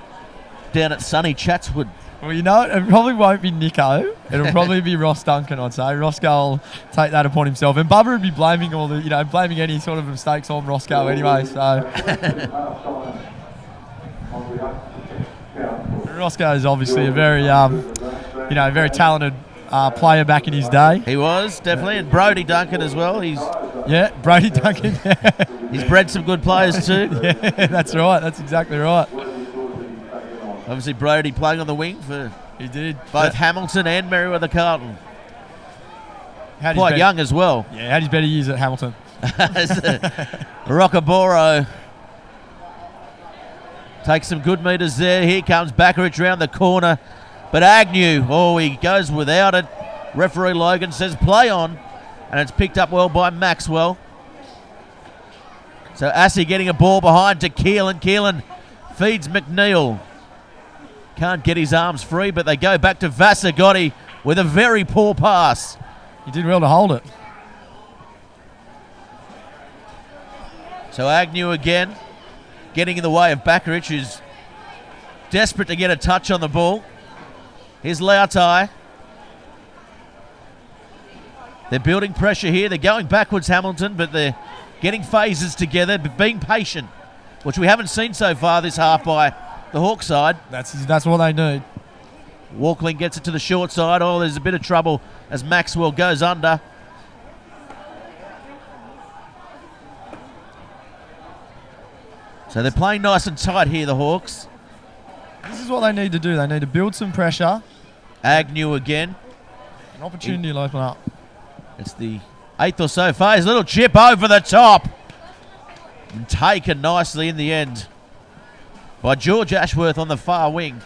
down at sunny Chatswood? Well, you know, it probably won't be Nico. It'll probably be Ross Duncan, I'd say. Roscoe will take that upon himself. And Bubba would be blaming blaming any sort of mistakes on Roscoe anyway, so. Roscoe is obviously a very, very talented player back in his day. He was, definitely. And Brody Duncan as well. Yeah, Brody Duncan. He's bred some good players too. Yeah, that's right. That's exactly right. Obviously, Brody playing on the wing for both Hamilton and Merewether Carlton. Quite young as well. Yeah, had his better years at Hamilton. Rockaboro Takes some good meters there. Here comes Bakarich round the corner. But Agnew, he goes without it. Referee Logan says play on. And it's picked up well by Maxwell. So Assey getting a ball behind to Keelan. Keelan feeds McNeil. Can't get his arms free, but they go back to Vasagotti with a very poor pass. He did well to hold it. So Agnew again, getting in the way of Bakarich, who's desperate to get a touch on the ball. Here's Lautai. They're building pressure here. They're going backwards, Hamilton, but they're getting phases together, but being patient, which we haven't seen so far this half by the Hawk side. That's what they need. Walkling gets it to the short side. There's a bit of trouble as Maxwell goes under. So they're playing nice and tight here, the Hawks. This is what they need to do. They need to build some pressure. Agnew again. An opportunity will open up. It's the 8th or so phase. Little chip over the top. And taken nicely in the end by George Ashworth on the far wing.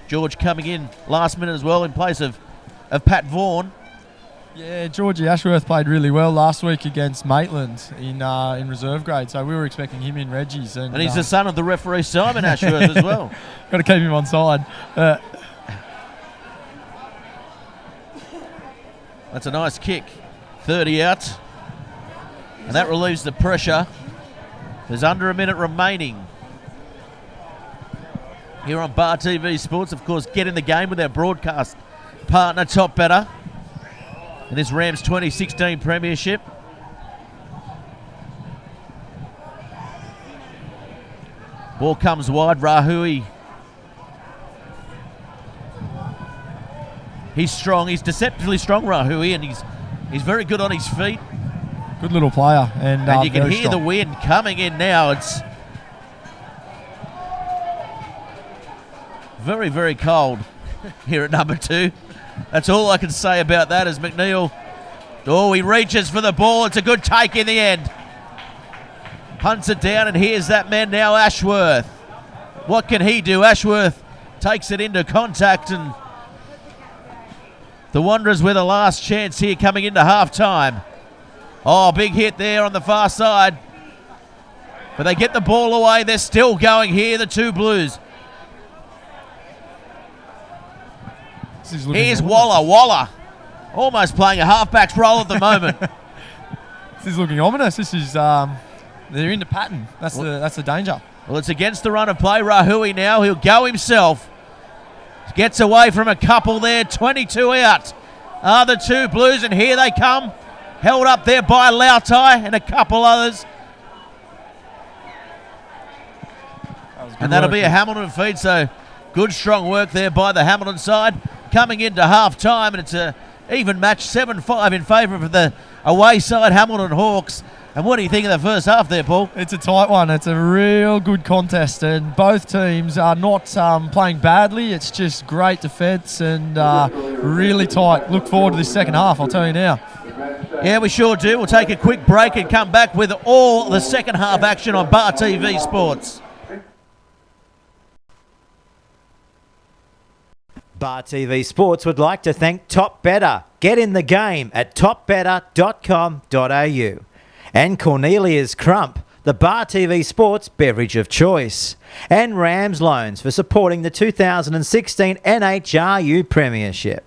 George coming in last minute as well in place of Pat Vaughan. Yeah, Georgie Ashworth played really well last week against Maitland in reserve grade, so we were expecting him in Reggie's. And he's the son of the referee Simon Ashworth as well. Got to keep him on side. That's a nice kick. 30 out. And that relieves the pressure. There's under a minute remaining. Here on Bar TV Sports, of course, get in the game with our broadcast partner, Top Better, in this Rams 2016 Premiership. Ball comes wide, Rahui. He's strong, he's deceptively strong, Rahui, and he's very good on his feet. Good little player. And you can hear the wind coming in now. It's very, very cold here at number 2. That's all I can say about that as McNeil. He reaches for the ball. It's a good take in the end. Punts it down, and here's that man now, Ashworth. What can he do? Ashworth takes it into contact, and the Wanderers with a last chance here coming into half-time. Big hit there on the far side. But they get the ball away. They're still going here, the 2 Blues. Here's Waller. Almost playing a halfback's role at the moment. This is looking ominous. This is they're into pattern. That's the danger. Well, it's against the run of play. Rahui now. He'll go himself. Gets away from a couple there. 22 out are the 2 Blues, and here they come. Held up there by Lautai and a couple others. And that'll be a Hamilton feed, so good strong work there by the Hamilton side. Coming into half-time, and it's a even match, 7-5 in favour of the away side, Hamilton Hawks. And what do you think of the first half there, Paul? It's a tight one. It's a real good contest, and both teams are not playing badly. It's just great defence and really tight. Look forward to this second half, I'll tell you now. Yeah, we sure do. We'll take a quick break and come back with all the second half action on Bar TV Sports. Bar TV Sports would like to thank Top Better. Get in the game at topbetter.com.au. And Cornelia's Crump, the Bar TV Sports beverage of choice. And Rams Loans for supporting the 2016 NHRU Premiership.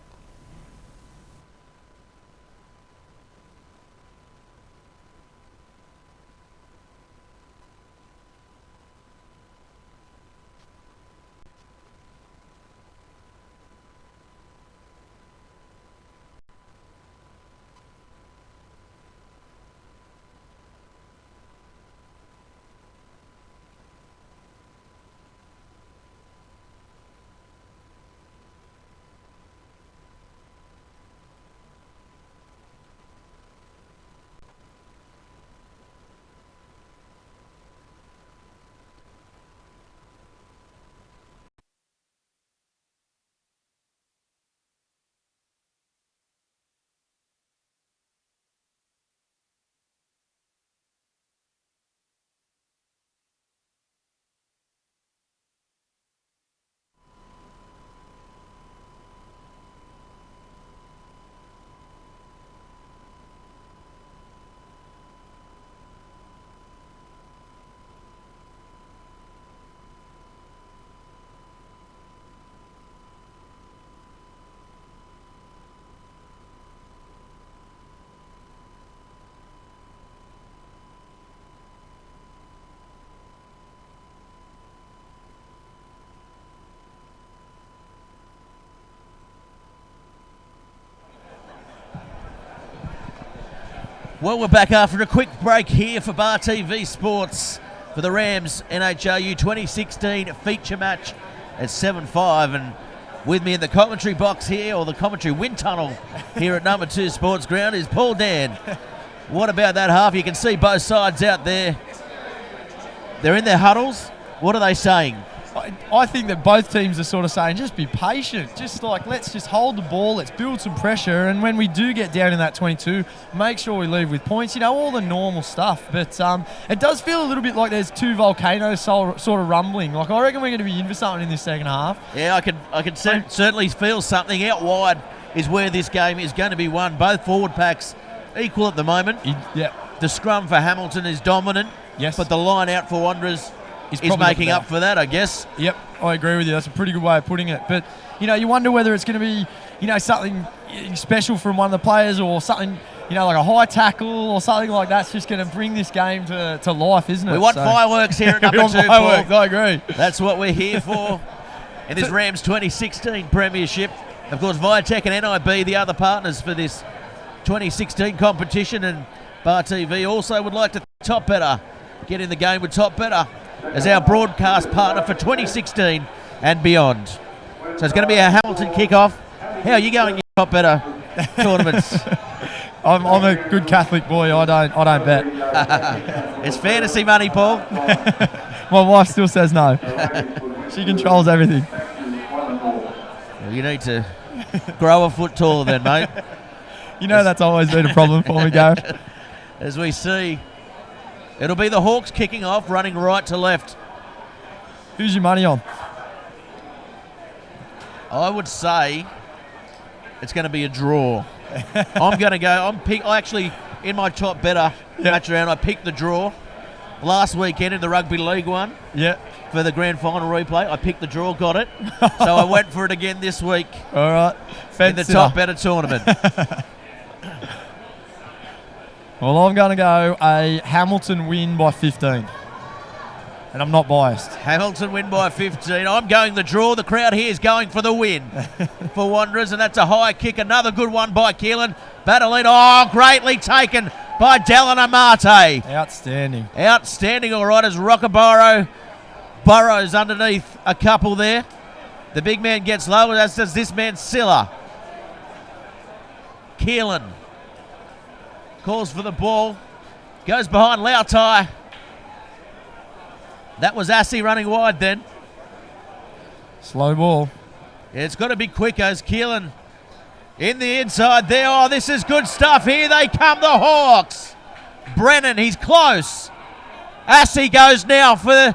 Well, we're back after a quick break here for Bar TV Sports for the Rams NHRU 2016 feature match at 7-5. And with me in the commentary box here, or the commentary wind tunnel here at number 2 Sports Ground, is Paul Dan. What about that half? You can see both sides out there. They're in their huddles. What are they saying? I think that both teams are sort of saying, just be patient. Just like, let's just hold the ball. Let's build some pressure. And when we do get down in that 22, make sure we leave with points. You know, all the normal stuff. But it does feel a little bit like there's two volcanoes sort of rumbling. Like, I reckon we're going to be in for something in this second half. Yeah, I can certainly feel something. Out wide is where this game is going to be won. Both forward packs equal at the moment. Yeah. The scrum for Hamilton is dominant. Yes. But the line out for Wanderers is making up for that, I guess. Yep, I agree with you. That's a pretty good way of putting it. But, you know, you wonder whether it's going to be, you know, something special from one of the players, or something, you know, like a high tackle or something like that's just going to bring this game to life, isn't it? We want fireworks here at number 2, fireworks, Paul. I agree. That's what we're here for in this Rams 2016 Premiership. Of course, Viatech and NIB, the other partners for this 2016 competition, and Bar TV also would like to Top Better. Get in the game with Top Better as our broadcast partner for 2016 and beyond. So it's going to be a Hamilton kickoff. How are you going, your Top Better tournaments? I'm a good Catholic boy. I don't bet. It's fantasy money, Paul. My wife still says no. She controls everything. Well, you need to grow a foot taller then, mate. You know that's always been a problem for me, Gareth. As we see, it'll be the Hawks kicking off, running right to left. Who's your money on? I would say it's going to be a draw. I'm going to go. I actually, in my Top Better match round, I picked the draw. Last weekend in the Rugby League one. Yeah. For the grand final replay, I picked the draw, got it. So I went for it again this week. All right. In the Top Better tournament. Well, I'm going to go a Hamilton win by 15. And I'm not biased. Hamilton win by 15. I'm going the draw. The crowd here is going for the win for Wanderers, and that's a high kick. Another good one by Keelan. Battling. Oh, greatly taken by Dallin Amate. Outstanding. Outstanding, all right, as Rockabaro burrows underneath a couple there. The big man gets low, as does this man, Silla. Keelan calls for the ball. Goes behind Lautai. That was Assi running wide then. Slow ball. Yeah, it's got to be quick as Keelan in the inside there. Oh, this is good stuff. Here they come, the Hawks. Brennan, he's close. Assi goes now for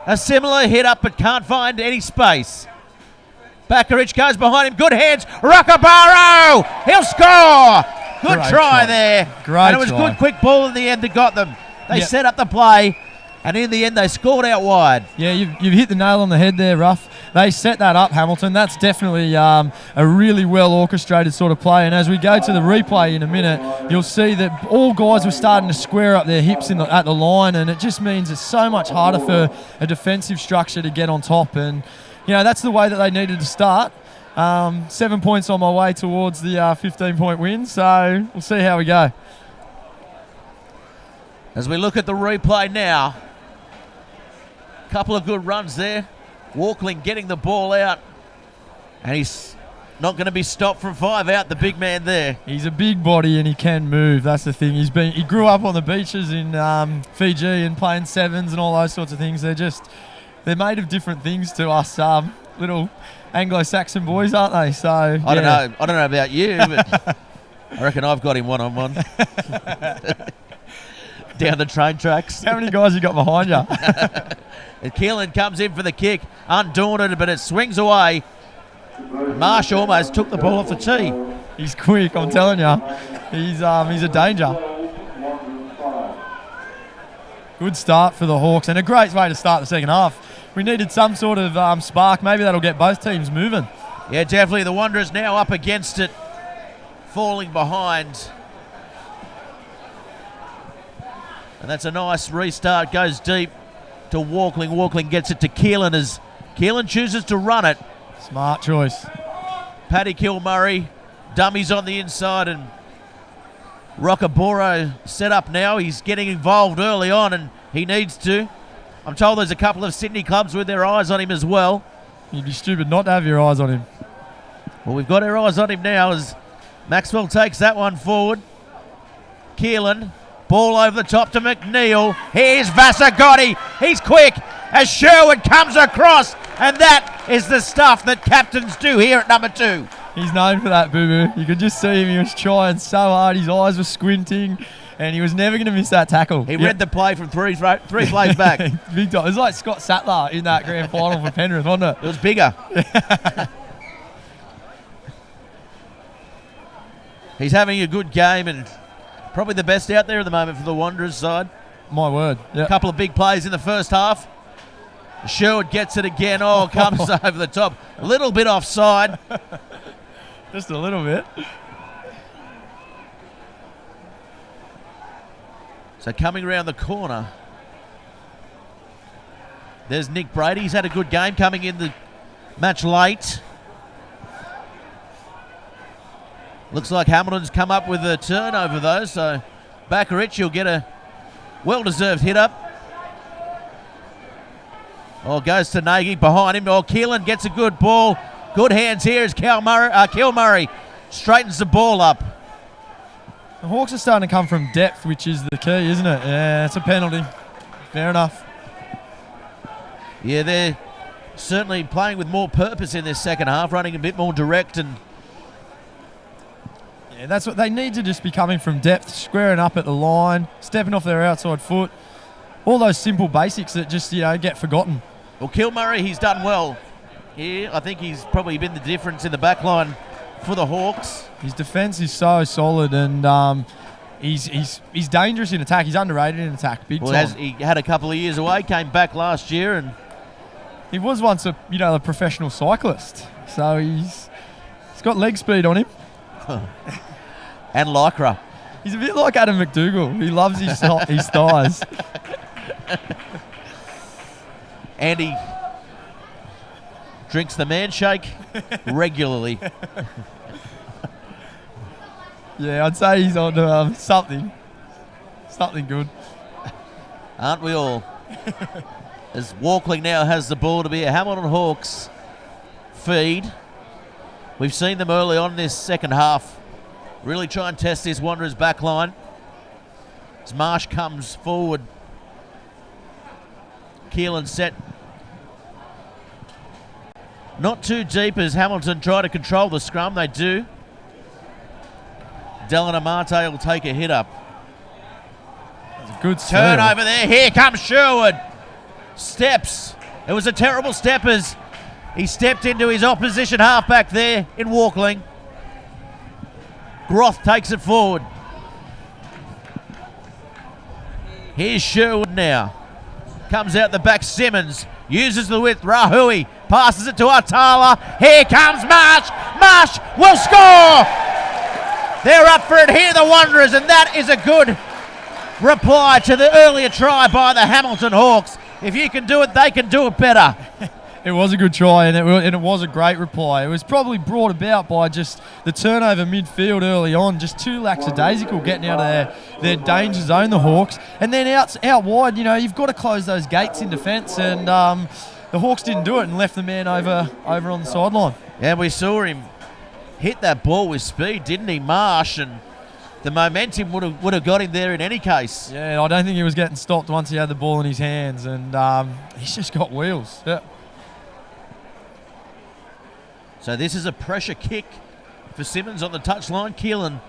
a similar hit up, but can't find any space. Bakarich goes behind him. Good hands. Rockabaro! He'll score! Good try there. Great and it was good quick ball in the end that got them. They set up the play, and in the end they scored out wide. Yeah, you've hit the nail on the head there, Ruff. They set that up, Hamilton. That's definitely a really well orchestrated sort of play. And as we go to the replay in a minute, you'll see that all guys were starting to square up their hips at the line, and it just means it's so much harder for a defensive structure to get on top. And, you know, that's the way that they needed to start. 7 points on my way towards the 15-point win, so we'll see how we go. As we look at the replay now, a couple of good runs there. Walkling getting the ball out, and he's not going to be stopped from 5 out, the big man there. He's a big body and he can move. That's the thing. He grew up on the beaches in Fiji and playing sevens and all those sorts of things. They're made of different things to us little Anglo-Saxon boys, aren't they? So I don't know about you, but I reckon I've got him one-on-one down the train tracks. How many guys you got behind you? And Keelan comes in for the kick, undaunted, but it swings away. Marsh almost took the ball off the tee. He's quick, I'm telling you. He's a danger. Good start for the Hawks, and a great way to start the second half. We needed some sort of spark. Maybe that'll get both teams moving. Yeah, definitely. The Wanderers now up against it, falling behind. And that's a nice restart. Goes deep to Walkling. Walkling gets it to Keelan as Keelan chooses to run it. Smart choice. Paddy Kilmurray dummies on the inside, and Rockaboro set up now. He's getting involved early on, and he needs to. I'm told there's a couple of Sydney clubs with their eyes on him as well. You'd be stupid not to have your eyes on him. Well, we've got our eyes on him now as Maxwell takes that one forward. Keelan, ball over the top to McNeil. Here's Vasagotti. He's quick as Sherwood comes across, and that is the stuff that captains do here at number 2. He's known for that, Boo-Boo. You could just see him. He was trying so hard. His eyes were squinting, and he was never going to miss that tackle. He read the play from three plays back. Big time. It was like Scott Sattler in that grand final for Penrith, wasn't it? It was bigger. He's having a good game and probably the best out there at the moment for the Wanderers side. My word. A couple of big plays in the first half. Sherwood gets it again. Oh, comes over the top. A little bit offside. Just a little bit. So coming around the corner, there's Nick Brady. He's had a good game coming in the match late. Looks like Hamilton's come up with a turnover though, so Bakarich will get a well-deserved hit up. Oh, goes to Nagy behind him. Oh, Keelan gets a good ball. Good hands here as Kilmurray straightens the ball up. The Hawks are starting to come from depth, which is the key, isn't it? Yeah, it's a penalty. Fair enough. Yeah, they're certainly playing with more purpose in this second half, running a bit more direct and... Yeah, that's what they need to just be coming from depth, squaring up at the line, stepping off their outside foot. All those simple basics that just, get forgotten. Well, Kilmurray, he's done well here. I think he's probably been the difference in the back line for the Hawks. His defence is so solid, and he's dangerous in attack. He's underrated in attack, big time. He had a couple of years away, came back last year, and he was once a professional cyclist. So he's got leg speed on him. And Lycra. He's a bit like Adam McDougall. He loves his thighs. Andy drinks the man shake regularly. Yeah, I'd say he's on something good. Aren't we all? As Walkley now has the ball to be a Hamilton Hawks feed. We've seen them early on in this second half really try and test this Wanderers back line. As Marsh comes forward. Keelan set. Not too deep as Hamilton try to control the scrum. They do. Dylan Amate will take a hit up. That's a good turnover there. Here comes Sherwood. Steps. It was a terrible step as he stepped into his opposition halfback there in Walkling. Groth takes it forward. Here's Sherwood now. Comes out the back, Simmons. Uses the width, Rahui. Passes it to Atala. Here comes Marsh. Marsh will score! They're up for it here, the Wanderers, and that is a good reply to the earlier try by the Hamilton Hawks. If you can do it, they can do it better. It was a good try, and it was a great reply. It was probably brought about by just the turnover midfield early on, just too lackadaisical getting out of their danger zone, the Hawks. And then out wide, you've got to close those gates in defence, and the Hawks didn't do it and left the man over on the sideline. And we saw him hit that ball with speed, didn't he, Marsh? And the momentum would have got him there in any case. Yeah, I don't think he was getting stopped once he had the ball in his hands, and he's just got wheels. Yeah. So this is a pressure kick for Simmons on the touchline. Keelan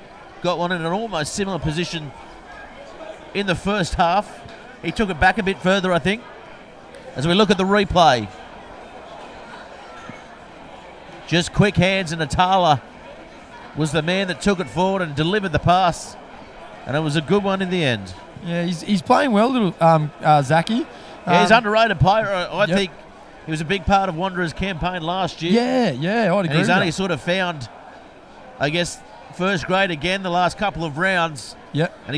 got one in an almost similar position in the first half. He took it back a bit further, I think, as we look at the replay. Just quick hands, and Atala was the man that took it forward and delivered the pass, and it was a good one in the end. Yeah, he's playing well, little Zachy. Yeah, he's an underrated player. I think he was a big part of Wanderers' campaign last year. Yeah, I'd agree. And he's only sort of found, I guess, first grade again the last couple of rounds. Yep. And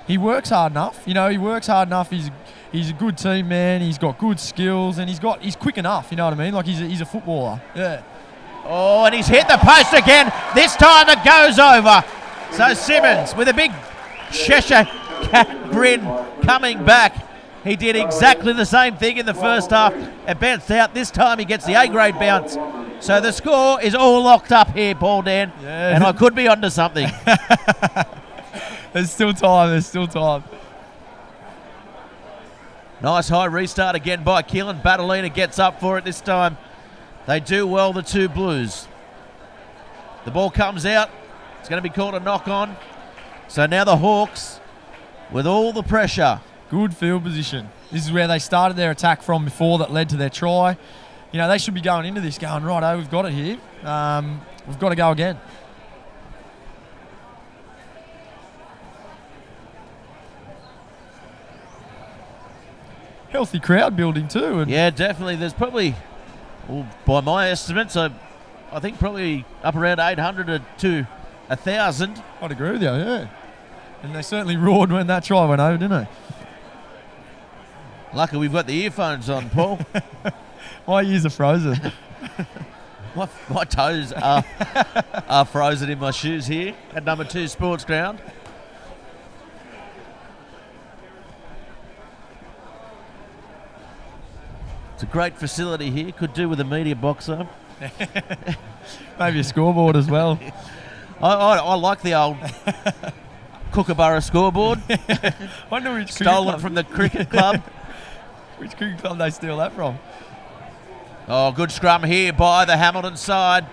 he works hard enough. He works hard enough. He's a good team man. He's got good skills, and he's quick enough. You know what I mean? Like he's a footballer. Yeah. Oh, and he's hit the post again. This time it goes over. So Simmons with a big Cheshire cat grin coming back. He did exactly the same thing in the first half. It bounced out. This time he gets the A-grade bounce. So the score is all locked up here, Paul Dan. Yeah. And I could be onto something. There's still time. There's still time. Nice high restart again by Keelan. Batalina gets up for it this time. They do well, the two Blues. The ball comes out. It's going to be called a knock-on. So now the Hawks with all the pressure. Good field position. This is where they started their attack from before that led to their try. You know, they should be going into this going, righto, we've got it here. We've got to go again. Healthy crowd building too. And Yeah, definitely. There's probably, well, by my estimates, I think probably up around 800 to 1,000. I'd agree with you, yeah. And they certainly roared when that try went over, didn't they? Lucky we've got the earphones on, Paul. My ears are frozen. my toes are frozen in my shoes here at number 2 Sports Ground. It's a great facility here. Could do with a media box though. Maybe a scoreboard as well. I like the old Kookaburra scoreboard. Wonder which Stolen from the cricket club. Which cricket club they steal that from? Oh, good scrum here by the Hamilton side.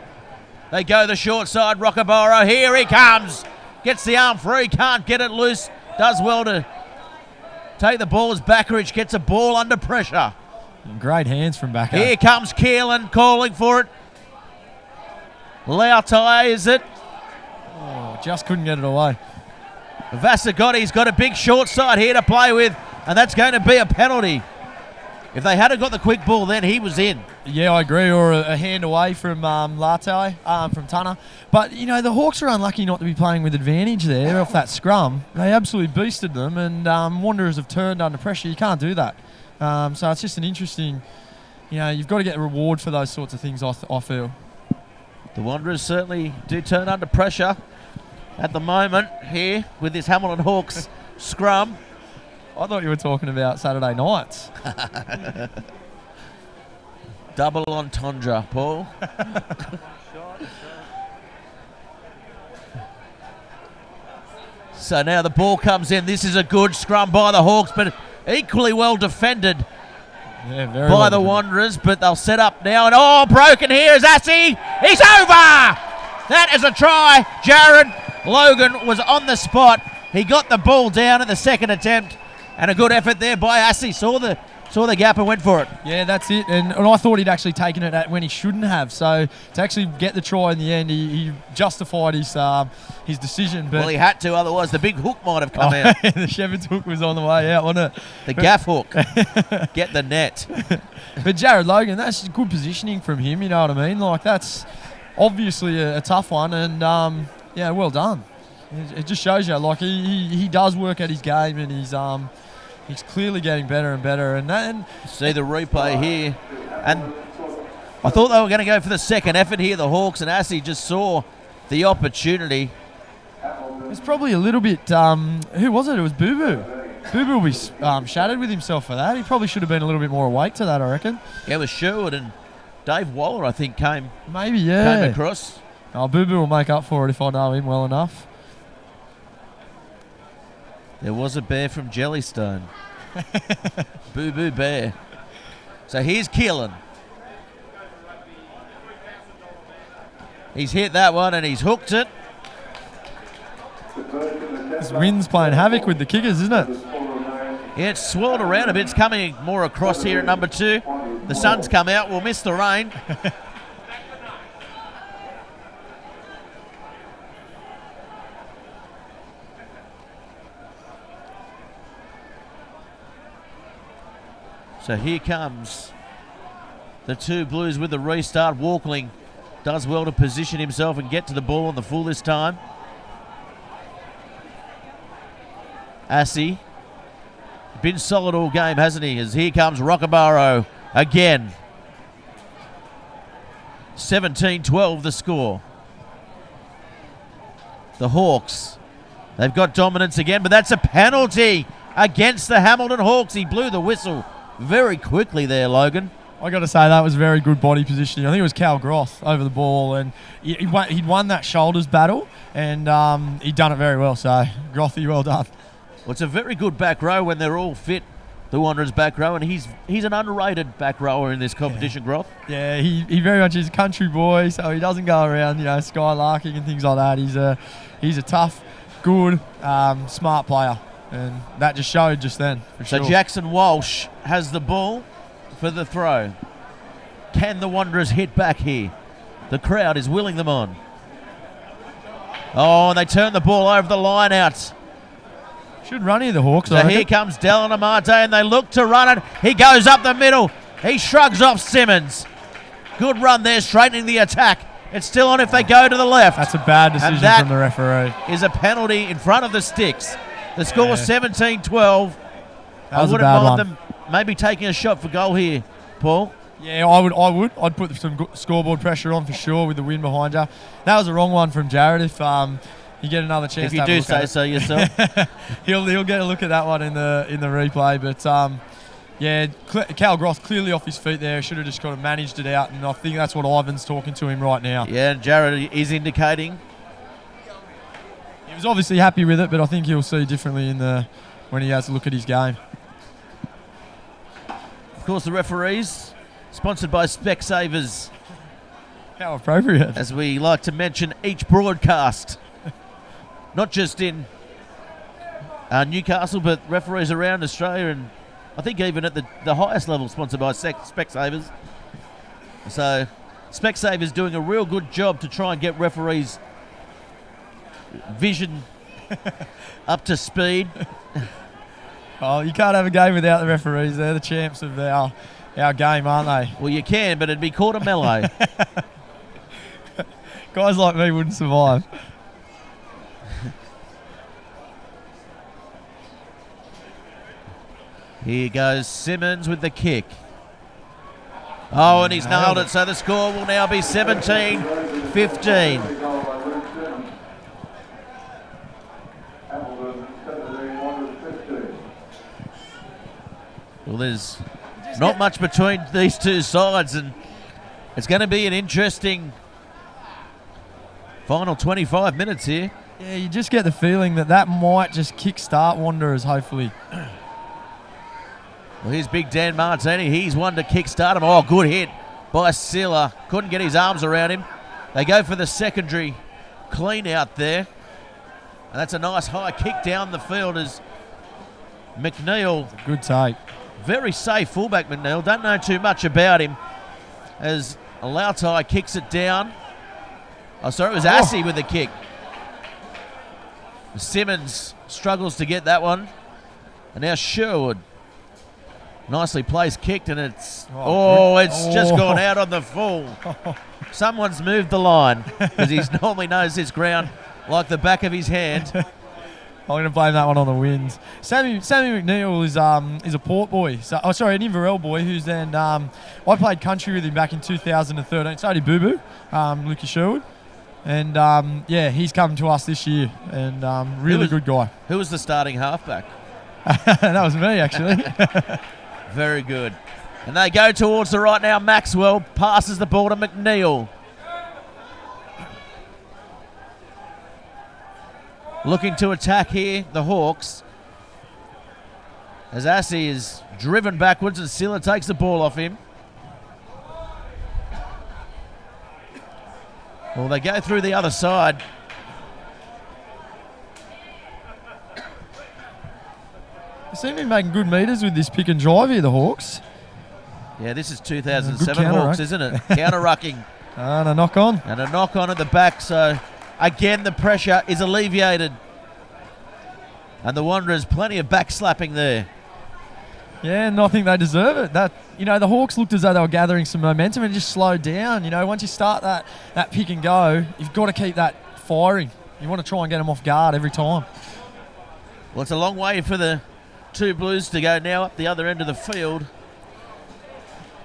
They go the short side. Rockaboro, here he comes. Gets the arm free, can't get it loose. Does well to take the ball as Backridge gets a ball under pressure. And great hands from back. Here comes Keelan calling for it. Lautai, is it? Oh, just couldn't get it away. Vasagotti's got a big short side here to play with, and that's going to be a penalty. If they hadn't got the quick ball, then he was in. Yeah, I agree. Or a hand away from Lautai, from Tunner. But, you know, the Hawks are unlucky not to be playing with advantage there off that scrum. They absolutely beasted them, and Wanderers have turned under pressure. You can't do that. So it's just an interesting, you know, you've got to get a reward for those sorts of things, I feel. The Wanderers certainly do turn under pressure at the moment here with this Hamilton Hawks scrum. I thought you were talking about Saturday nights. Double entendre, Paul. So now the ball comes in. This is a good scrum by the Hawks, but equally well defended Yeah, by the Wanderers. But they'll set up now. And broken here is Assey. He's over! That is a try. Jared Logan was on the spot. He got the ball down at the second attempt. And a good effort there by Assey. Saw the gap and went for it. Yeah, that's it. And I thought he'd actually taken it when he shouldn't have. So to actually get the try in the end, he justified his decision. But Well, he had to, otherwise the big hook might have come out. The Shepherd's hook was on the way out, wasn't it? The gaff hook. Get the net. But Jared Logan, that's good positioning from him, you know what I mean? Like, that's obviously a tough one. And, yeah, well done. It just shows you, like, he does work at his game, and he's clearly getting better and better. And See the replay here. And I thought they were going to go for the second effort here, the Hawks, and Assey just saw the opportunity. it's probably a little bit, who was it? It was Boo Boo. Boo Boo will be shattered with himself for that. He probably should have been a little bit more awake to that, I reckon. Yeah, it was Sherwood and Dave Waller, I think, came Maybe, across. Oh, Boo Boo will make up for it if I know him well enough. There was a bear from Jellystone. Boo Boo Bear. So here's Keelan. He's hit that one and he's hooked it. This wind's playing havoc with the kickers, isn't it? Yeah, it's swirled around a bit. It's coming more across here at number 2. The sun's come out. We'll miss the rain. So here comes the two Blues with the restart. Walkling does well to position himself and get to the ball on the full this time. Assey, been solid all game, hasn't he? As here comes Rockabaro again. 17-12 the score. The Hawks, they've got dominance again, but that's a penalty against the Hamilton Hawks. He blew the whistle very quickly there, Logan. I got to say that was very good body positioning. I think it was Cal Groth over the ball, and he'd won that shoulders battle, and he'd done it very well. So, Grothy, well done. Well, it's a very good back row when they're all fit, the Wanderers back row, and he's an underrated back rower in this competition, Groth. Yeah, he very much is a country boy, so he doesn't go around, skylarking and things like that. He's a tough, good, smart player, and that just showed just then. So sure. Jackson Walsh has the ball for the throw. Can the Wanderers hit back here? The crowd is willing them on. Oh, and they turn the ball over the line out. Should run here, the Hawks. So here comes Dallin Amate, and they look to run it. He goes up the middle. He shrugs off Simmons. Good run there, straightening the attack. It's still on if they go to the left. That's a bad decision from the referee. Is a penalty in front of the sticks. The score 17-12. I wouldn't mind them maybe taking a shot for goal here, Paul. Yeah, I would. I'd put some scoreboard pressure on for sure with the win behind you. That was a wrong one from Jared. If you get another chance, if you do say so yourself, he'll get a look at that one in the replay. But yeah, Cal Groth clearly off his feet there. Should have just kind of managed it out, and I think that's what Ivan's talking to him right now. Yeah, and Jared is indicating. He was obviously happy with it, but I think he'll see differently when he has a look at his game. Of course, the referees, sponsored by Specsavers. How appropriate. As we like to mention each broadcast, not just in Newcastle, but referees around Australia, and I think even at the highest level, sponsored by Specsavers. So Specsavers doing a real good job to try and get referees' vision up to speed. Oh, you can't have a game without the referees. They're the champs of our game, aren't they? Well, you can, but it'd be called a melee. Guys like me wouldn't survive. Here goes Simmons with the kick. Oh, and he's nailed it, so the score will now be 17-15. Well, there's not much between these two sides, and it's going to be an interesting final 25 minutes here. Yeah, you just get the feeling that might just kick-start Wanderers, hopefully. Well, here's Big Dan Martini. He's one to kick-start him. Oh, good hit by Silla. Couldn't get his arms around him. They go for the secondary clean out there. And that's a nice high kick down the field as McNeil. Good take. Very safe fullback, McNeil. Don't know too much about him as Lautai kicks it down. Oh, sorry, it was Assey with the kick. Simmons struggles to get that one. And now Sherwood. Nicely placed, kicked, and it's just gone out on the full. Someone's moved the line because he normally knows his ground like the back of his hand. I'm going to blame that one on the winds. Sammy McNeil is a Port boy. So, an Inverell boy who's then I played country with him back in 2013. So did Boo Boo, Lucas Sherwood, and he's come to us this year, and really good guy. Who was the starting halfback? That was me, actually. Very good. And they go towards the right now. Maxwell passes the ball to McNeil. Looking to attack here, the Hawks. As Assey is driven backwards and Silla takes the ball off him. Well, they go through the other side. They seem to be making good meters with this pick and drive here, the Hawks. Yeah, this is 2007 Hawks, isn't it? Counter-rucking. And a knock-on. And a knock-on at the back, so again the pressure is alleviated. And the Wanderers, plenty of back-slapping there. Yeah, and I think they deserve it. The Hawks looked as though they were gathering some momentum and just slowed down. Once you start that pick and go, you've got to keep that firing. You want to try and get them off guard every time. Well, it's a long way for the two Blues to go now up the other end of the field.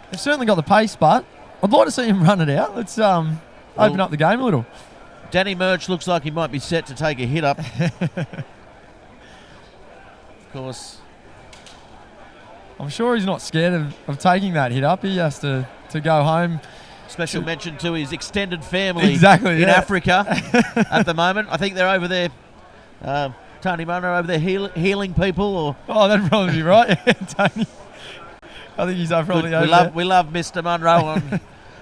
They've certainly got the pace, but I'd like to see him run it out. Let's open up the game a little. Danny Murch looks like he might be set to take a hit up. Of course. I'm sure he's not scared of taking that hit up. He has to go home. Special mention to his extended family in yeah. Africa at the moment. I think they're over there. Tony Munro over there healing people. Or Oh, that'd probably be right, Tony. I think he's probably over there. We love Mr. Munro on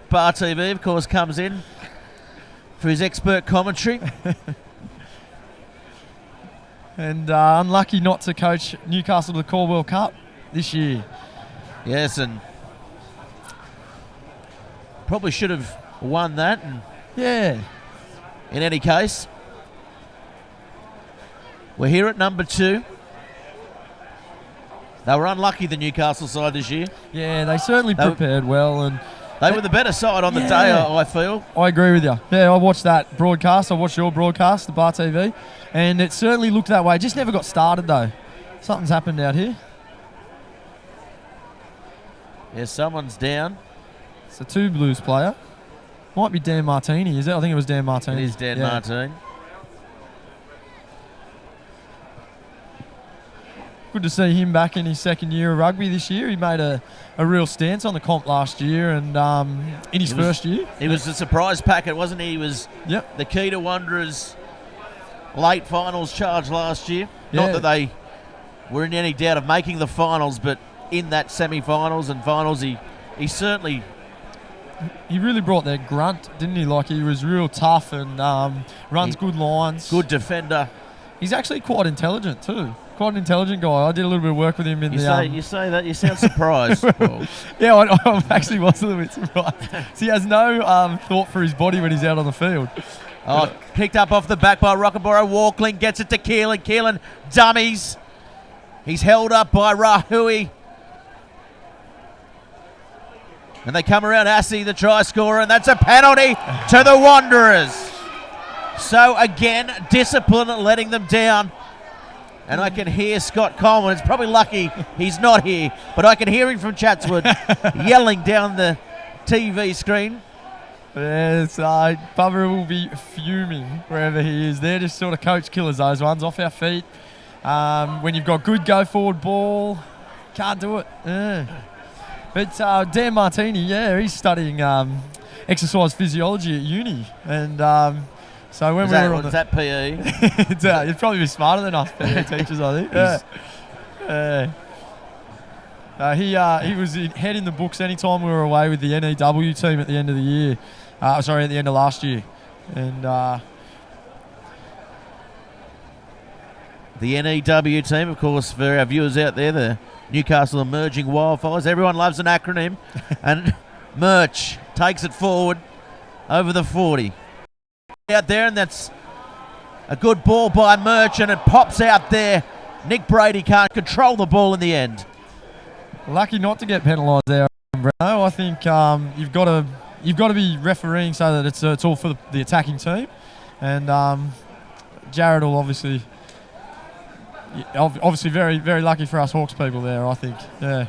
Bar TV, of course, comes in for his expert commentary. And unlucky not to coach Newcastle to the Caldwell Cup this year. Yes, and probably should have won that. And Yeah. in any case, we're here at number 2. They were unlucky, the Newcastle side, this year. Yeah, they certainly prepared well, and They were the better side on the day, I feel. I agree with you. Yeah, I watched that broadcast. I watched your broadcast, the Bar TV, and it certainly looked that way. It just never got started, though. Something's happened out here. Yeah, someone's down. It's a 2 Blues player. Might be Dan Martini, is it? I think it was Dan Martini. It is Dan Martini. Good to see him back in his second year of rugby this year. He made a real stance on the comp last year and in his first year. He was a surprise packet, wasn't he? He was the key to Wanderers' late finals charge last year. Not that they were in any doubt of making the finals, but in that semi-finals and finals, he certainly... He really brought that grunt, didn't he? Like, he was real tough and runs good lines. Good defender. He's actually quite intelligent too. Quite an intelligent guy. I did a little bit of work with him in You say that, you sound surprised. Paul. Yeah, I actually was a little bit surprised. So he has no thought for his body when he's out on the field. Oh, picked up off the back by Rockaborough. Walkling gets it to Keelan. Keelan dummies. He's held up by Rahui. And they come around Assey, the try scorer, and that's a penalty to the Wanderers. So again, discipline letting them down. And I can hear Scott Coleman. It's probably lucky he's not here, but I can hear him from Chatswood yelling down the TV screen. Yes, Bubba will be fuming wherever he is. They're just sort of coach killers, those ones, off our feet. When you've got good go-forward ball, can't do it. But Dan Martini, he's studying exercise physiology at uni. And so when we were on that PE? He'd probably be smarter than us PE teachers, I think. He was head in the books anytime we were away with the NHRU team at the end of the year. At the end of last year. And the NHRU team, of course, for our viewers out there, the Newcastle Emerging Wildfires. Everyone loves an acronym. And Murch takes it forward over the 40. Out there, and that's a good ball by Murch, and it pops out there. Nick Brady can't control the ball in the end. Lucky not to get penalised there, Breno. I think you've got to be refereeing so that it's all for the attacking team, and Jared will obviously very, very lucky for us Hawks people there, I think. Yeah.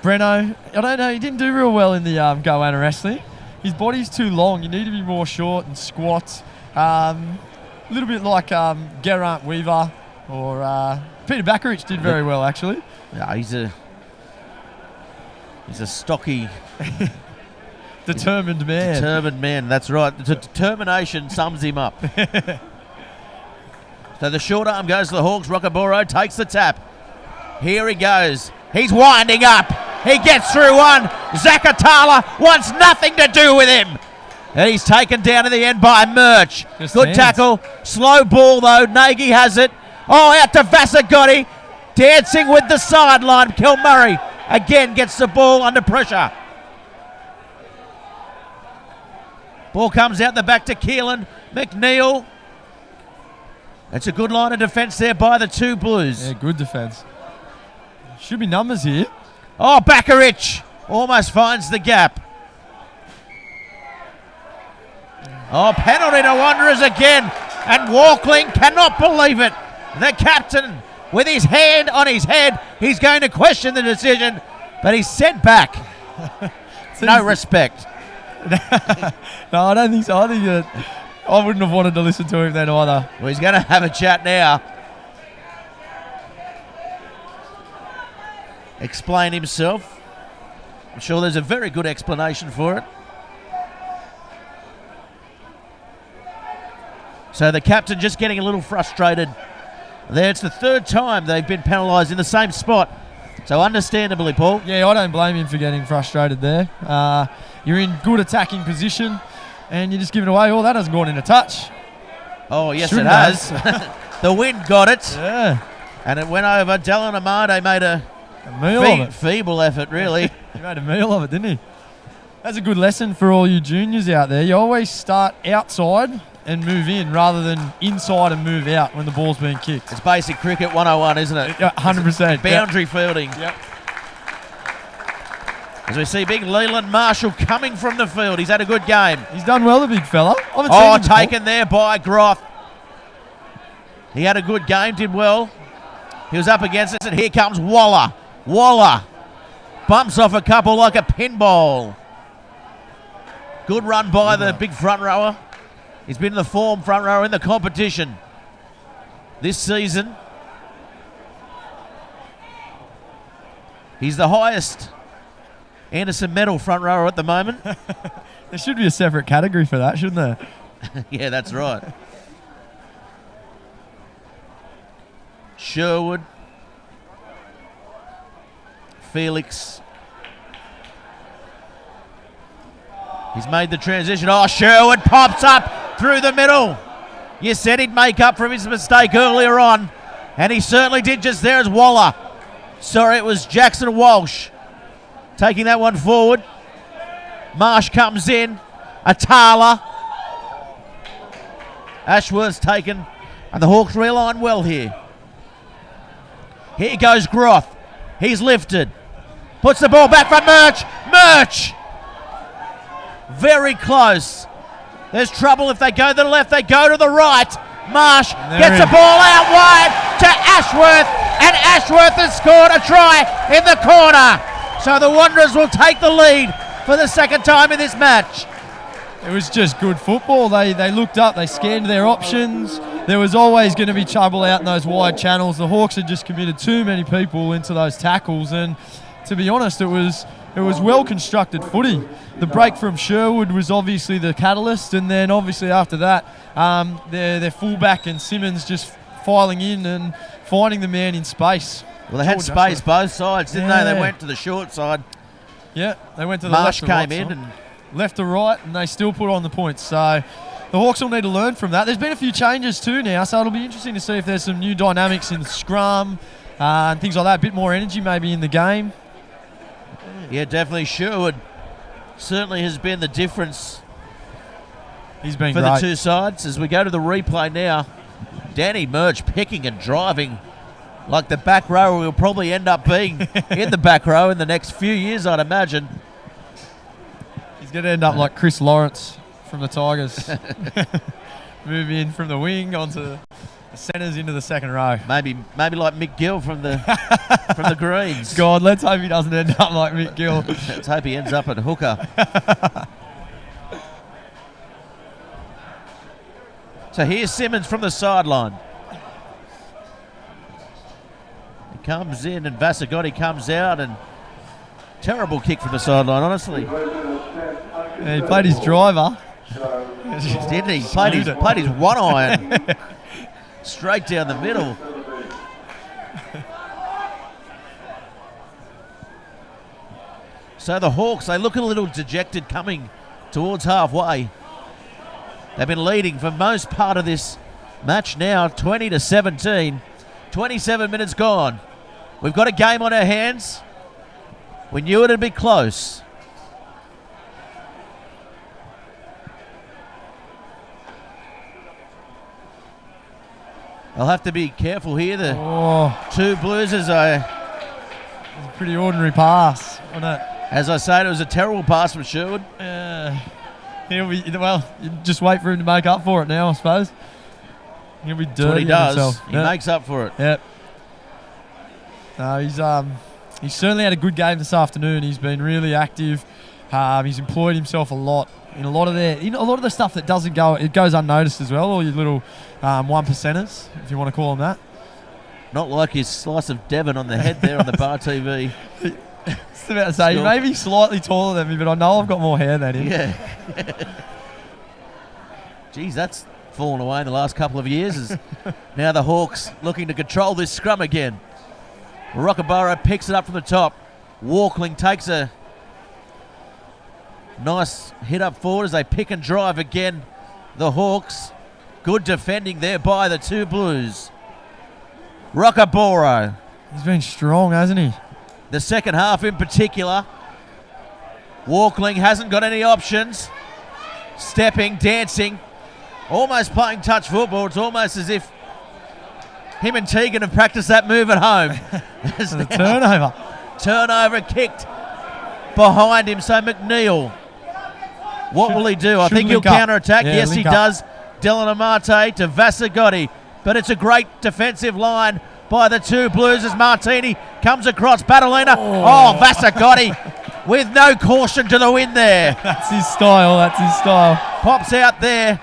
Breno, I don't know, he didn't do real well in the Goanna wrestling. His body's too long. You need to be more short and squat. A little bit like Geraint Weaver or Peter Bakarich did very well, actually. Yeah, he's a stocky, determined man. Determined man, that's right. The determination sums him up. So the short arm goes to the Hawks. Rockaborough takes the tap. Here he goes. He's winding up. He gets through one. Zakatala wants nothing to do with him. And he's taken down in the end by Murch. Good tackle. Slow ball, though. Nagy has it. Oh, out to Vasagotti. Dancing with the sideline. Kilmurray again gets the ball under pressure. Ball comes out the back to Keelan. McNeil. It's a good line of defence there by the 2 Blues. Yeah, good defence. Should be numbers here. Oh, Bakarich almost finds the gap. Oh, penalty to Wanderers again. And Walkling cannot believe it. The captain with his hand on his head. He's going to question the decision, but he's sent back. No respect. No, I don't think so. I think that I wouldn't have wanted to listen to him then either. Well, he's going to have a chat now. Explain himself. I'm sure there's a very good explanation for it. So the captain just getting a little frustrated. There, it's the third time they've been penalised in the same spot. So understandably, Paul. Yeah, I don't blame him for getting frustrated there. You're in good attacking position and you're just giving away. Oh, that hasn't gone into touch. Oh, yes, Shouldn't it has. The wind got it. Yeah. And it went over. Dylan Amade made a meal of it. feeble effort, really. He made a meal of it, didn't he? That's a good lesson for all you juniors out there. You always start outside and move in rather than inside and move out when the ball's being kicked. It's basic cricket 101, isn't it? Yeah, 100%. Boundary fielding. Yep. As we see big Leland Marshall coming from the field. He's had a good game. He's done well, the big fella. I haven't Oh, seen him before. taken there by Groth. He had a good game, did well. He was up against it, and here comes Waller. Waller bumps off a couple like a pinball. Good run by the big front rower. He's been the form front rower in the competition this season. He's the highest Anderson medal front rower at the moment. There should be a separate category for that, shouldn't there? Yeah, that's right. Sherwood. Felix. He's made the transition. Oh, Sherwood pops up through the middle. You said he'd make up for his mistake earlier on, and he certainly did just there as Waller. Sorry, it was Jackson Walsh taking that one forward. Marsh comes in. Atala. Ashworth's taken, and the Hawks realign well here. Here goes Groth. He's lifted. Puts the ball back for Murch. Murch! Very close. There's trouble if they go to the left. They go to the right. Marsh gets the ball out wide to Ashworth, and Ashworth has scored a try in the corner. So the Wanderers will take the lead for the second time in this match. It was just good football. They looked up, they scanned their options. There was always going to be trouble out in those wide channels. The Hawks had just committed too many people into those tackles, and to be honest, it was well-constructed footy. The break from Sherwood was obviously the catalyst, and then obviously after that, their fullback and Simmons just filing in and finding the man in space. Well, they had space both sides, didn't they? They went to the short side. Yeah, they went to the Marsh left and came right in side. and Left to right, and they still put on the points. So the Hawks will need to learn from that. There's been a few changes too now, so it'll be interesting to see if there's some new dynamics in the scrum and things like that. A bit more energy maybe in the game. yeah, definitely Sherwood certainly has been the difference He's been for great. the two sides. As we go to the replay now, Danny Murch picking and driving like the back row will probably end up being in the back row in the next few years, I'd imagine. He's going to end up like Chris Lawrence from the Tigers. Move in from the wing onto the centres into the second row. Maybe like Mick Gill from the from the Greens. God, let's hope he doesn't end up like Mick Gill. Let's hope he ends up at hooker. So here's Simmons from the sideline. He comes in and Vasagotti comes out, and terrible kick from the sideline, honestly. Yeah, he played his driver. Didn't he? Played his one iron. Straight down the middle. So the Hawks, they look a little dejected coming towards halfway. They've been leading for most part of this match now, 20-17. 27 minutes gone. We've got a game on our hands. We knew it'd be close. I'll have to be careful here. The two Blues, A pretty ordinary pass, wasn't it? as I said, it was a terrible pass from Sherwood. You just wait for him to make up for it now, I suppose. He'll be That's what he dirty does. himself. He makes up for it. Yep. No, he's certainly had a good game this afternoon. He's been really active. He's employed himself a lot in a lot of the stuff that doesn't go. It goes unnoticed as well. All your little 1%ers, if you want to call them that. Not like his slice of Devon on the head there on the bar TV. Just about to say, he may be slightly taller than me, but I know I've got more hair than him. Yeah. Geez, that's fallen away in the last couple of years. As now the Hawks looking to control this scrum again. Rockaborough picks it up from the top. Walkling takes a nice hit up forward as they pick and drive again. The Hawks. Good defending there by the two Blues. Rockaborough. He's been strong, hasn't he? The second half in particular. Walkling hasn't got any options. Stepping, dancing, almost playing touch football. It's almost as if him and Tegan have practiced that move at home. The turnover. Turnover kicked behind him, so McNeil. What will he do? I think he'll counter-attack. Yeah, yes, he does. Dylan Amate to Vasagotti. But it's a great defensive line by the two Blues as Martini comes across. Battolina. Oh, Vasagotti with no caution to the win there. That's his style. Pops out there.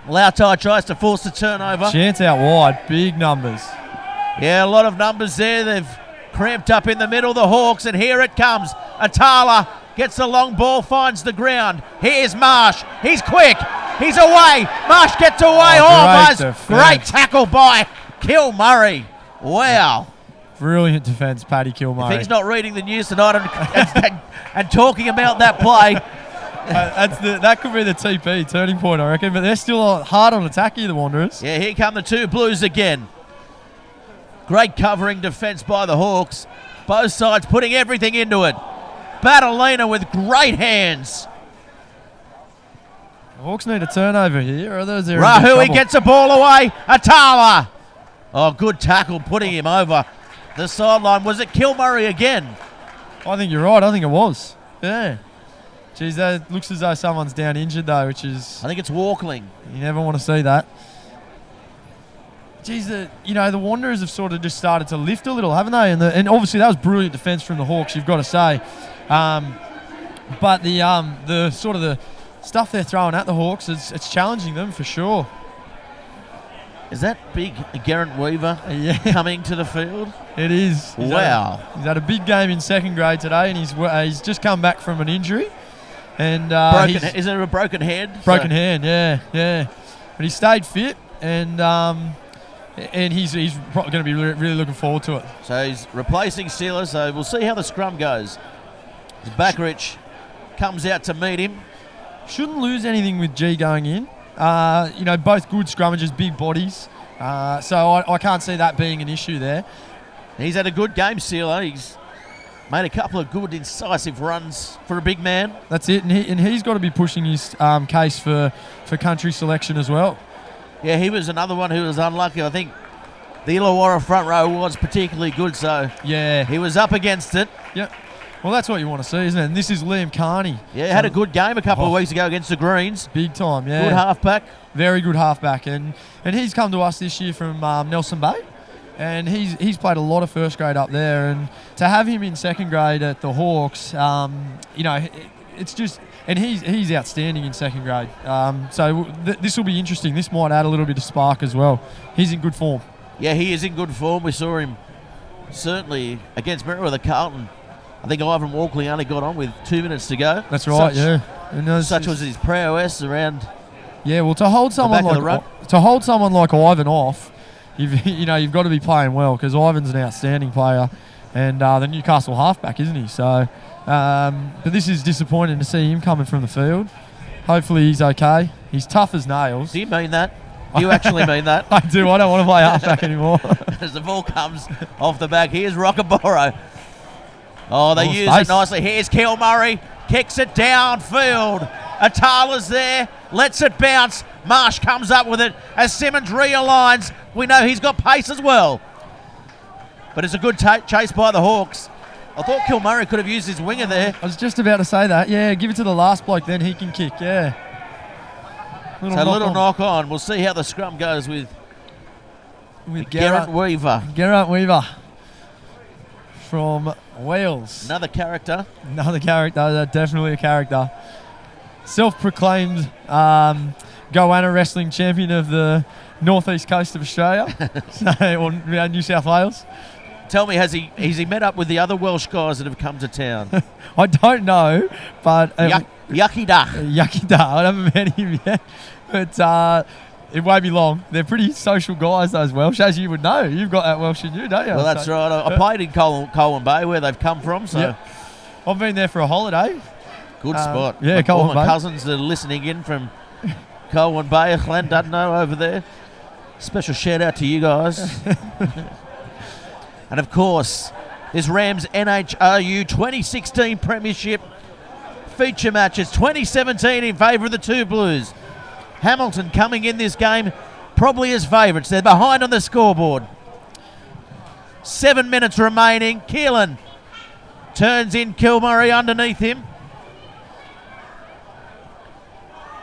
Lautai tries to force the turnover. Chance out wide. Big numbers. Yeah, a lot of numbers there. They've cramped up in the middle, the Hawks, and here it comes. Atala gets the long ball, finds the ground. Here's Marsh. He's quick. He's away. Marsh gets away. Great tackle by Kilmurray. Wow. Brilliant defence, Paddy Kilmurray. If he's not reading the news tonight and talking about that play. That could be the TP, turning point, I reckon. But they're still hard on attack here, the Wanderers. Yeah, here come the two Blues again. Great covering defence by the Hawks. Both sides putting everything into it. Battolina with great hands. The Hawks need a turnover here. Rahui gets the ball away. Atala. Oh, good tackle, putting him over the sideline. Was it Kilmurray again? I think you're right. I think it was. Yeah. Geez, that looks as though someone's down injured, though, which is... I think it's Walkling. You never want to see that. Geez, the Wanderers have sort of just started to lift a little, haven't they? And obviously that was brilliant defence from the Hawks, you've got to say. But the sort of the stuff they're throwing at the Hawks, it's challenging them for sure. Is that big Garrett Weaver coming to the field? It is. Wow. He's had a big game in second grade today, and he's just come back from an injury. And is it a broken hand? Broken hand, yeah. But he stayed fit, and he's going to be really looking forward to it. So he's replacing Steeler, so we'll see how the scrum goes. Backrich comes out to meet him. Shouldn't lose anything with G going in. Both good scrummagers, big bodies. So I can't see that being an issue there. He's had a good game, Steeler. He's made a couple of good, incisive runs for a big man. That's it, and he's got to be pushing his case for country selection as well. Yeah, he was another one who was unlucky. I think the Illawarra front row was particularly good, so yeah, he was up against it. Yep. Well, that's what you want to see, isn't it? And this is Liam Carney. Yeah, had a good game a couple of weeks ago against the Greens. Big time, yeah. Good halfback. Very good halfback, and he's come to us this year from Nelson Bay. And he's played a lot of first grade up there, and to have him in second grade at the Hawks, it's just, and he's outstanding in second grade. So this will be interesting. This might add a little bit of spark as well. He's in good form. Yeah, he is in good form. We saw him certainly against Merriweather Carlton. I think Ivan Walkley only got on with 2 minutes to go. That's right, Such was his prowess around. Yeah, well, to hold someone like Ivan off. You've got to be playing well, because Ivan's an outstanding player, and the Newcastle halfback, isn't he? So, but this is disappointing to see him coming from the field. Hopefully he's okay. He's tough as nails. Do you mean that? Do you actually mean that? I do. I don't want to play halfback anymore. As the ball comes off the back, here's Rockaborough. Oh, they use it nicely. Here's Kilmurray. Kicks it downfield. Atala's there. Lets it bounce. Marsh comes up with it as Simmons realigns. We know he's got pace as well. But it's a good chase by the Hawks. I thought Kilmurray could have used his winger there. I was just about to say that. Yeah, give it to the last bloke, then he can kick. Yeah. A little knock on. We'll see how the scrum goes with Garrett Weaver. Garrett Weaver. from Wales. Another character. Another character, definitely a character. Self-proclaimed Goanna wrestling champion of the northeast coast of Australia, or New South Wales. Tell me, has he met up with the other Welsh guys that have come to town? I don't know, but Yucky duck. Yucky duck. I haven't met him yet, but it won't be long. They're pretty social guys, those Welsh, as you would know. You've got that Welsh in you, don't you? Well, that's right. I played in Colwyn Bay, where they've come from. So yeah. I've been there for a holiday. Good spot. Yeah, all Colwyn my Bay. cousins that are listening in from Colwyn Bay, Glenn Dudno over there. Special shout out to you guys. And of course, this Rams NHRU 2016 Premiership feature matches. 2017 in favour of the two Blues. Hamilton coming in this game probably as favourites. They're behind on the scoreboard. 7 minutes remaining. Keelan turns in Kilmurray underneath him.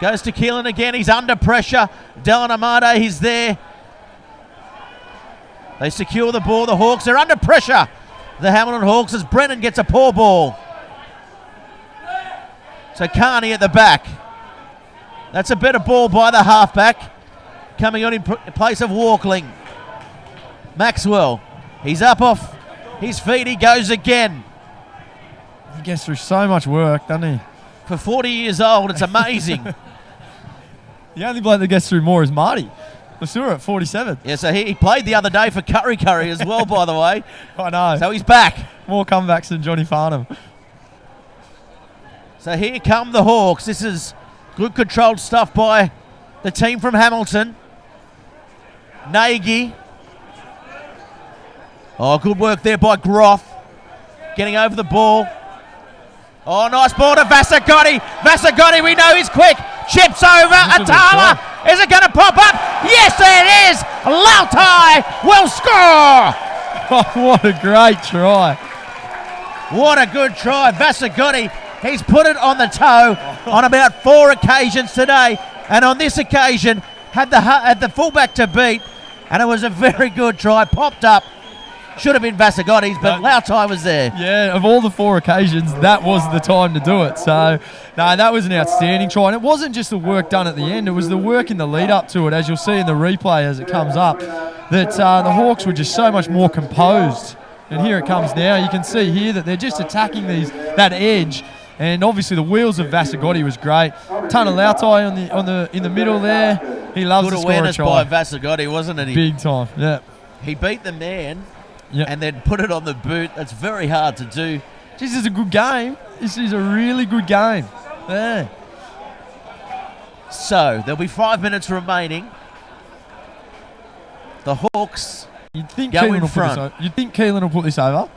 Goes to Keelan again. He's under pressure. Dylan Amade, he's there. They secure the ball. The Hawks are under pressure. The Hamilton Hawks as Brennan gets a poor ball. So Carney at the back. That's a better ball by the halfback. Coming on in place of Walkling. Maxwell. He's up off his feet. He goes again. He gets through so much work, doesn't he? For 40 years old, it's amazing. The only bloke that gets through more is Marty. Lasura at 47. Yeah, so he played the other day for Curry as well, by the way. I know. So he's back. More comebacks than Johnny Farnham. So here come the Hawks. This is good controlled stuff by the team from Hamilton. Nagy. Oh, good work there by Groff. Getting over the ball. Oh, nice ball to Vasagotti. Vasagotti, we know he's quick. Chips over. Atala. Is it going to pop up? Yes, it is. Lautai will score. Oh, what a great try. What a good try. Vasagotti, he's put it on the toe on about 4 occasions today. And on this occasion, had the fullback to beat. And it was a very good try. Popped up. Should have been Vasagotti's, but Lautai was there. Yeah, of all the 4 occasions, that was the time to do it. So, no, that was an outstanding try. And it wasn't just the work done at the end. It was the work in the lead up to it, as you'll see in the replay as it comes up, that the Hawks were just so much more composed. And here it comes now. You can see here that they're just attacking that edge. And obviously the wheels of Vasagotti was great. Ton of Lautai in the middle there. He loves good to score a awareness try. by Vasagotti, wasn't it? Big time, yeah. He beat the man. Yep. And then put it on the boot. That's very hard to do. This is a good game. This is a really good game. Yeah. So, there'll be 5 minutes remaining. The Hawks You'd think go Keelan in will front. You'd think Keelan will put this over.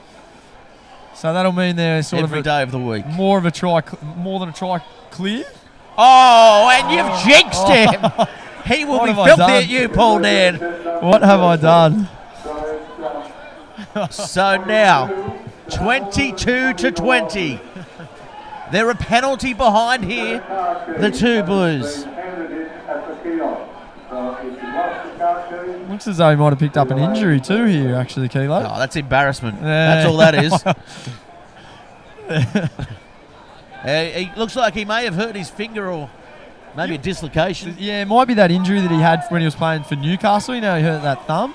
So that'll mean they're sort every of day of the week. more than a try clear. Oh, and you've jinxed him. He will What be have I filthy done? at you, Paul Dan. What have I done? So now, 22-20. They're a penalty behind here, the two Blues. Looks as though he might have picked up an injury too here, actually, Kilo. Oh, that's embarrassment. Yeah. That's all that is. He looks like he may have hurt his finger or maybe a dislocation. Yeah, it might be that injury that he had when he was playing for Newcastle. You know, he hurt that thumb.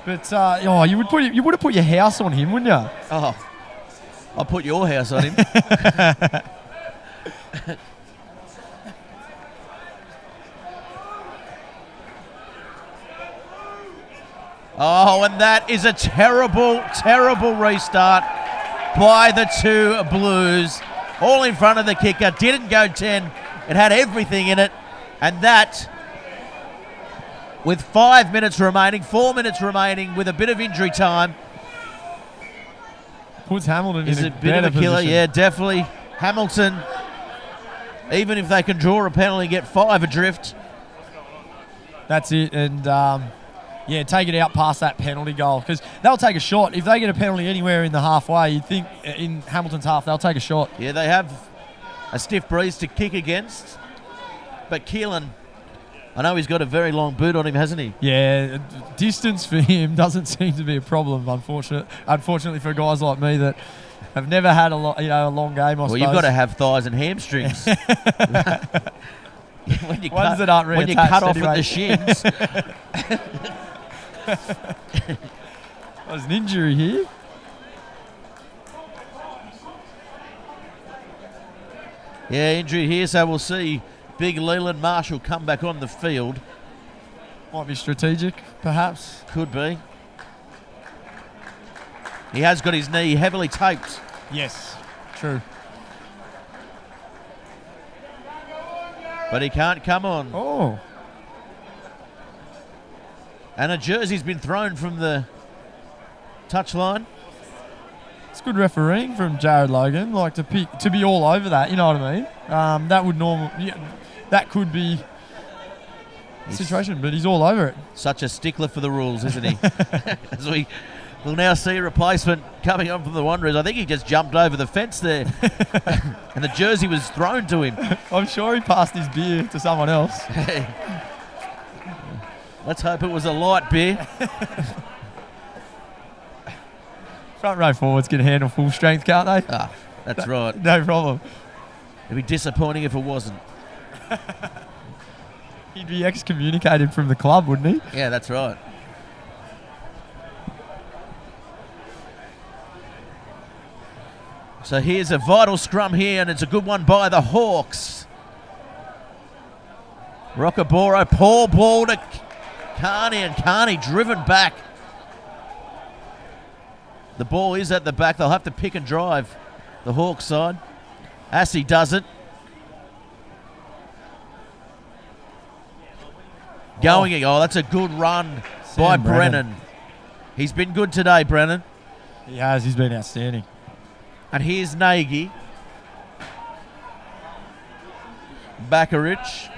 But you would have put your house on him, wouldn't you? Oh, I'll put your house on him. Oh, and that is a terrible, terrible restart by the two Blues. All in front of the kicker. Didn't go 10. It had everything in it. And that, with 5 minutes remaining, 4 minutes remaining, with a bit of injury time, Puts Hamilton is in a a bit better of a killer. position. Yeah, definitely. Hamilton, even if they can draw a penalty, get 5 adrift. That's it. And, take it out past that penalty goal. Because they'll take a shot. If they get a penalty anywhere in the halfway, you'd think in Hamilton's half, they'll take a shot. Yeah, they have a stiff breeze to kick against. But Keelan I know he's got a very long boot on him, hasn't he? Yeah, distance for him doesn't seem to be a problem. Unfortunately for guys like me that have never had a long game. Well, you've got to have thighs and hamstrings. when you Ones that aren't when you reattached cut off anyway. at the shins. There's an injury here. Yeah, injury here, so we'll see big Leland Marshall come back on the field. Might be strategic, perhaps. Could be. He has got his knee heavily taped. Yes, true. But he can't come on. Oh, And a jersey's been thrown from the touchline. it's good refereeing from Jared Logan. Like to be all over that. You know what I mean? That could be the situation, but he's all over it. Such a stickler for the rules, isn't he? As we will now see a replacement coming on from the Wanderers. I think he just jumped over the fence there. And the jersey was thrown to him. I'm sure he passed his beer to someone else. Let's hope it was a light beer. Front row forwards can handle full strength, can't they? Ah, that's right. No problem. It'd be disappointing if it wasn't. He'd be excommunicated from the club, wouldn't he? Yeah, that's right. So here's a vital scrum here, and it's a good one by the Hawks. Rockaboro, poor ball to Carney, and Carney driven back. The ball is at the back. They'll have to pick and drive the Hawks side. Assey does it. Going, that's a good run by Brennan. He's been good today, Brennan. He has. He's been outstanding. And here's Nagy. Bakarich.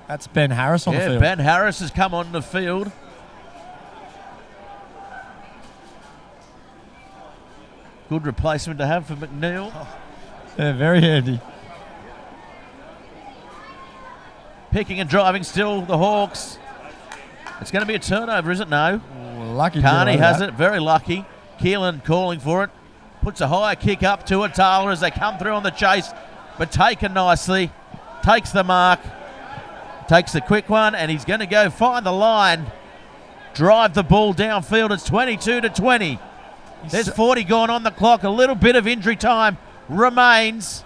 That's Ben Harris on the field. Ben Harris has come on the field. Good replacement to have for McNeil. Yeah, very handy. Picking and driving still, the Hawks. It's going to be a turnover, is it? No. Lucky. Carney has it, very lucky. Keelan calling for it. Puts a higher kick up to Atala as they come through on the chase, but taken nicely. Takes the mark. Takes the quick one, and he's going to go find the line. Drive the ball downfield. It's 22-20. There's 40 gone on the clock. A little bit of injury time remains.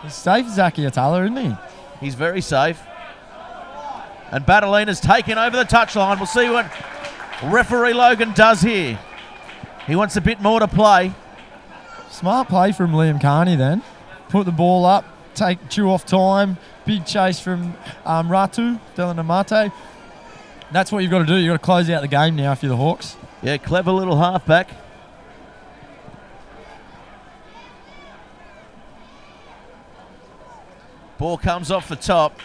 He's safe, Zachy Atala, isn't he? He's very safe. And Battleina's taken over the touchline. We'll see what referee Logan does here. He wants a bit more to play. Smart play from Liam Carney then. Put the ball up, chew off time. Big chase from Ratu, Dylan Amate. That's what you've got to do. You've got to close out the game now if you're the Hawks. Yeah, clever little halfback. Ball comes off the top.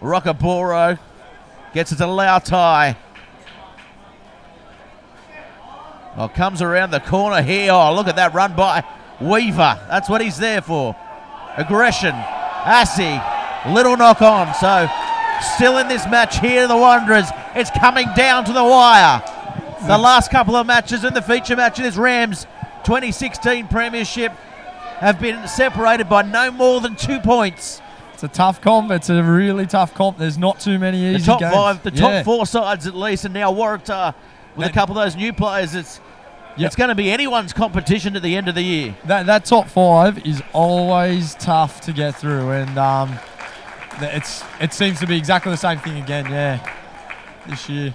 Rockaboro gets it to Lautai. Comes around the corner here. Look at that run by Weaver. That's what he's there for. Aggression. Assey. Little knock on. So still in this match here, the Wanderers. It's coming down to the wire. The last couple of matches in the feature match of this Rams 2016 Premiership have been separated by no more than 2 points. It's a tough comp. It's a really tough comp. There's not too many easy The top games. five, the top four sides at least, and now Waratah with a couple of those new players. It's going to be anyone's competition at the end of the year. That top five is always tough to get through, and it seems to be exactly the same thing again. This year.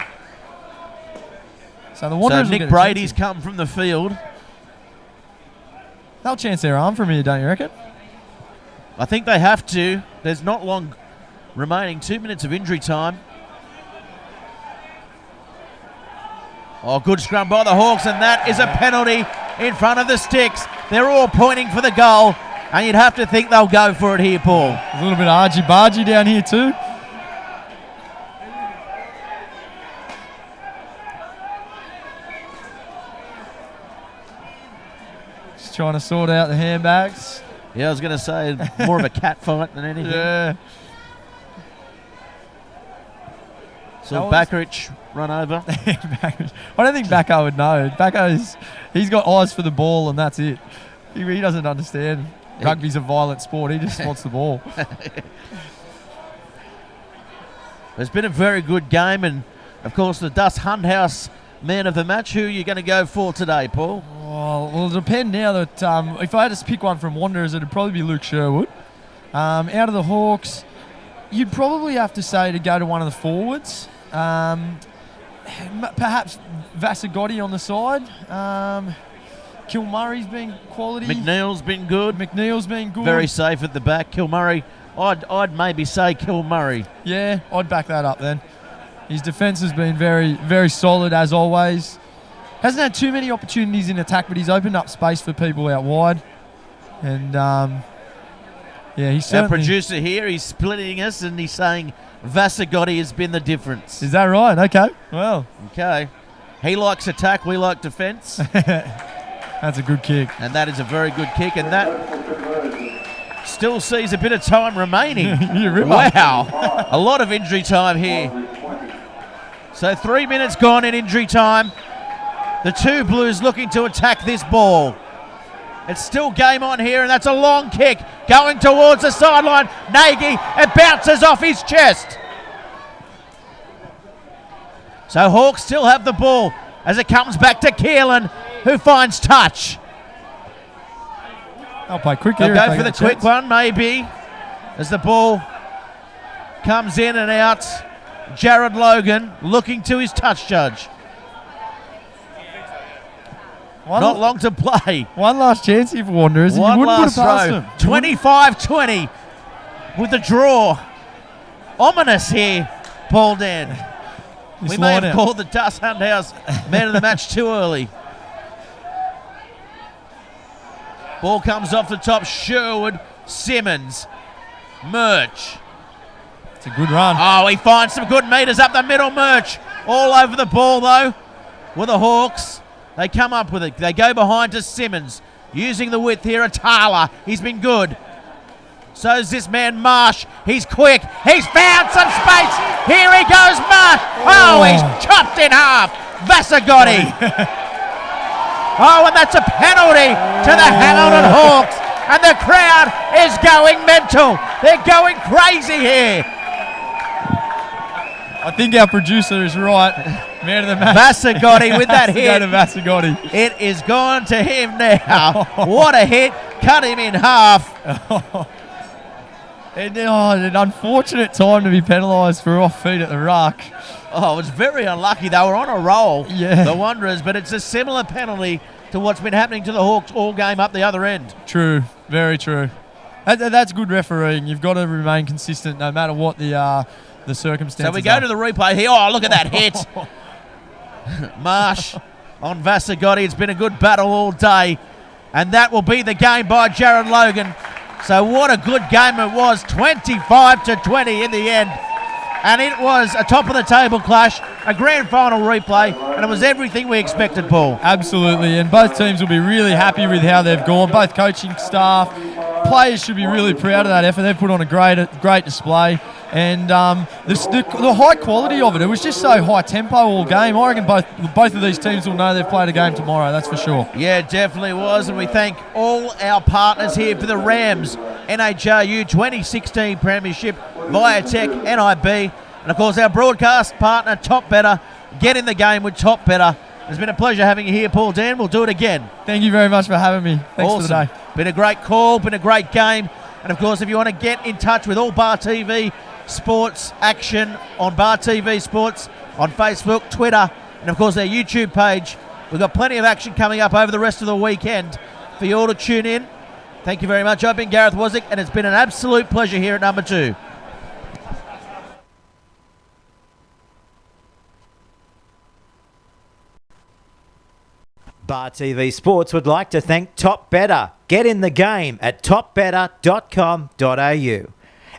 So the Wanderers. So Nick Brady's come from the field. They'll chance their arm from here, don't you reckon? I think they have to. There's not long remaining. 2 minutes of injury time. Good scrum by the Hawks, and that is a penalty in front of the Sticks. They're all pointing for the goal, and you'd have to think they'll go for it here, Paul. A little bit of argy-bargy down here too. trying to sort out the handbags. Yeah, I was going to say more of a cat fight than anything. Yeah. So Bakarich run over. I don't think Backo would know. He's got eyes for the ball and that's it. He doesn't understand. Rugby's a violent sport. He just wants the ball. It's been a very good game, and of course the Dust Hunthouse man of the match. Who are you going to go for today, Paul? Well, it'll depend now that if I had to pick one from Wanderers, it'd probably be Luke Sherwood. Out of the Hawks, you'd probably have to say to go to one of the forwards. Perhaps Vasagotti on the side. Kilmurray's been quality. McNeil's been good. Very safe at the back. Kilmurray, I'd maybe say Kilmurray. Yeah, I'd back that up then. His defence has been very, very solid as always. Hasn't had too many opportunities in attack, but he's opened up space for people out wide. And yeah, he's certainly... Our producer here, he's splitting us and he's saying Vasagotti has been the difference. Is that right? Okay. Well. Okay. He likes attack, we like defence. That's a good kick. And that is a very good kick, and that still sees a bit of time remaining. Wow. A lot of injury time here. So 3 minutes gone in injury time. The two Blues looking to attack this ball. It's still game on here, and that's a long kick going towards the sideline. Nagy, it bounces off his chest. So Hawks still have the ball as it comes back to Keelan, who finds touch. I'll play quick They'll here. go for the quick one, maybe, as the ball comes in and out. Jared Logan looking to his touch judge. Not long to play. One last chance here for Wanderers. One you wouldn't last put it past row. 25-20 with the draw. Ominous here, Paul Dan. We may have called the Dust Hunthouse man of the match too early. Ball comes off the top. Sherwood, Simmons, Murch. It's a good run. Oh, he finds some good meters up the middle. Murch all over the ball though with the Hawks. They come up with it. They go behind to Simmons. Using the width here, Atala. He's been good. So is this man Marsh. He's quick. He's found some space. Here he goes, Marsh. Oh, he's chopped in half. Vasagotti. Oh, and that's a penalty to the Hamilton Hawks. And the crowd is going mental. They're going crazy here. I think our producer is right. Man of the match. Vasagotti with that hit. Go to Vasagotti. It is gone to him now. What a hit. Cut him in half. An unfortunate time to be penalised for off feet at the ruck. Oh, it was very unlucky. They were on a roll, the Wanderers, but it's a similar penalty to what's been happening to the Hawks all game up the other end. True. Very true. That's good refereeing. You've got to remain consistent no matter what the circumstances. So we go to the replay here. Oh, look at that hit. Marsh on Vasagotti. It's been a good battle all day. And that will be the game by Jared Logan. So what a good game it was. 25-20 in the end. And it was a top-of-the-table clash, a grand final replay, and it was everything we expected, Paul. Absolutely, and both teams will be really happy with how they've gone. Both coaching staff, players should be really proud of that effort. They've put on a great display. And the high quality of it, it was just so high tempo all game. I reckon both of these teams will know they've played a game tomorrow, that's for sure. Yeah, it definitely was. And we thank all our partners here for the Rams NHRU 2016 Premiership, Viatech, NIB, and of course our broadcast partner, Top Better. Get in the game with Top Better. It's been a pleasure having you here, Paul Dan. We'll do it again. Thank you very much for having me. Thanks awesome. for the day. Been a great call, been a great game. And of course, if you want to get in touch with all Bar TV sports action on Bar TV Sports on Facebook, Twitter, and of course their YouTube page, we've got plenty of action coming up over the rest of the weekend for you all to tune in. Thank you very much. I've been Gareth Wozniak, and it's been an absolute pleasure here at number 2. Bar TV Sports would like to thank Top Better. Get in the game at topbetter.com.au.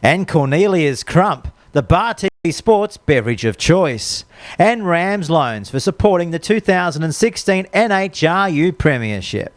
And Cornelia's Crump, the Bar TV Sports beverage of choice. And Rams Loans for supporting the 2016 NHRU Premiership.